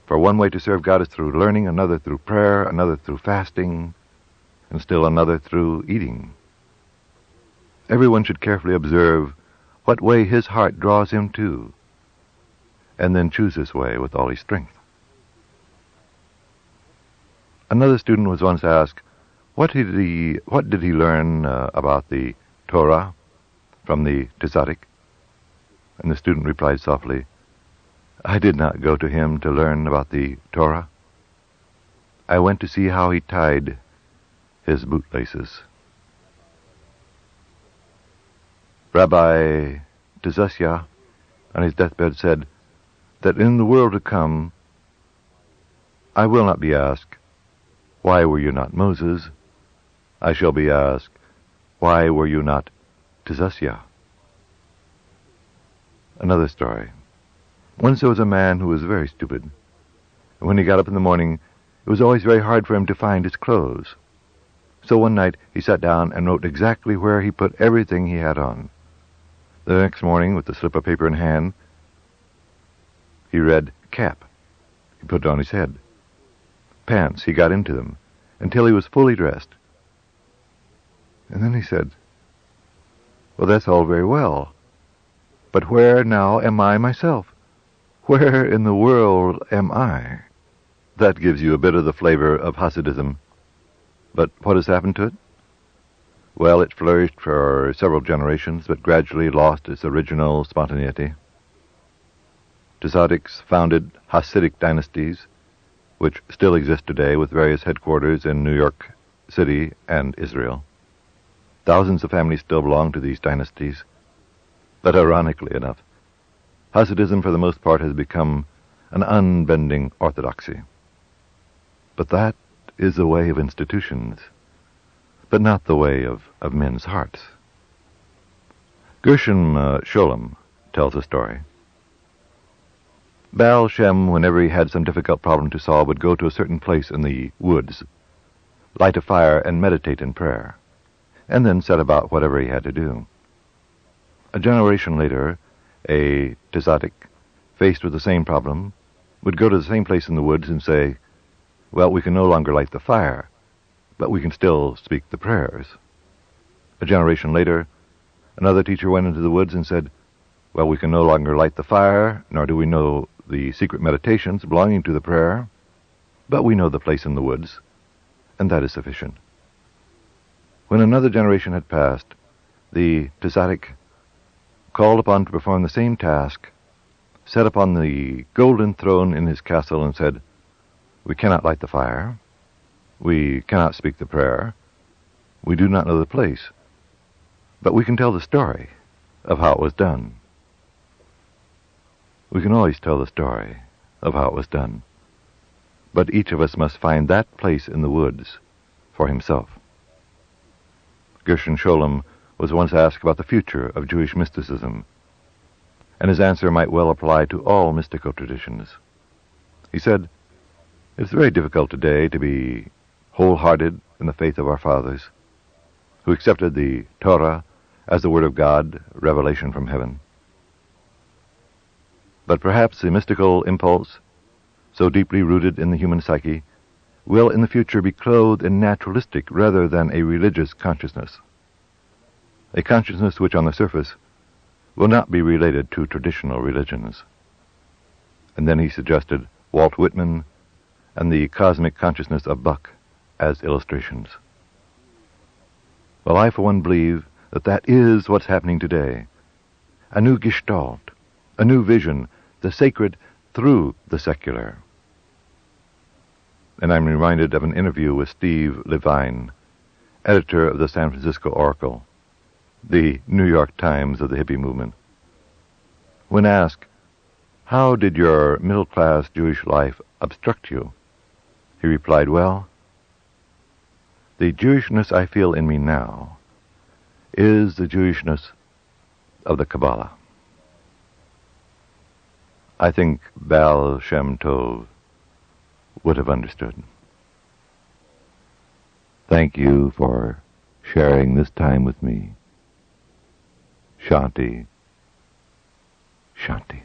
For one way to serve God is through learning, another through prayer, another through fasting, and still another through eating. Everyone should carefully observe what way his heart draws him to, and then choose his way with all his strength." Another student was once asked, what did he learn about the Torah from the tzaddik? And the student replied softly, "I did not go to him to learn about the Torah. I went to see how he tied his bootlaces." Rabbi Tzadok on his deathbed said that in the world to come, I will not be asked, "Why were you not Moses?" I shall be asked, "Why were you not Tzadok?" Another story. Once there was a man who was very stupid, and when he got up in the morning, it was always very hard for him to find his clothes. So one night he sat down and wrote exactly where he put everything he had on. The next morning, with the slip of paper in hand, he read cap. He put it on his head. Pants, he got into them, until he was fully dressed. And then he said, "Well, that's all very well, but where now am I myself? Where in the world am I?" That gives you a bit of the flavor of Hasidism. But what has happened to it? Well, it flourished for several generations, but gradually lost its original spontaneity. Tzaddiks founded Hasidic dynasties, which still exist today with various headquarters in New York City and Israel. Thousands of families still belong to these dynasties. But ironically enough, Hasidism for the most part has become an unbending orthodoxy. But that is the way of institutions, but not the way of men's hearts. Gershom Scholem tells a story. Baal Shem, whenever he had some difficult problem to solve, would go to a certain place in the woods, light a fire, and meditate in prayer, and then set about whatever he had to do. A generation later, a tzaddik, faced with the same problem, would go to the same place in the woods and say, "Well, we can no longer light the fire, but we can still speak the prayers." A generation later, another teacher went into the woods and said, "Well, we can no longer light the fire, nor do we know the secret meditations belonging to the prayer, but we know the place in the woods, and that is sufficient." When another generation had passed, the tzaddik, called upon to perform the same task, sat upon the golden throne in his castle and said, "We cannot light the fire, we cannot speak the prayer, we do not know the place, but we can tell the story of how it was done." We can always tell the story of how it was done, but each of us must find that place in the woods for himself. Gershom Scholem was once asked about the future of Jewish mysticism, and his answer might well apply to all mystical traditions. He said, "It's very difficult today to be wholehearted in the faith of our fathers, who accepted the Torah as the Word of God, revelation from heaven. But perhaps the mystical impulse, so deeply rooted in the human psyche, will in the future be clothed in naturalistic rather than a religious consciousness, a consciousness which on the surface will not be related to traditional religions." And then he suggested Walt Whitman and the cosmic consciousness of Buck as illustrations. Well, I for one believe that that is what's happening today. A new gestalt, a new vision, the sacred through the secular. And I'm reminded of an interview with Steve Levine, editor of the San Francisco Oracle, the New York Times of the hippie movement. When asked, "How did your middle-class Jewish life obstruct you?" he replied, "Well, the Jewishness I feel in me now is the Jewishness of the Kabbalah." I think Baal Shem Tov would have understood. Thank you for sharing this time with me. Shanti. Shanti.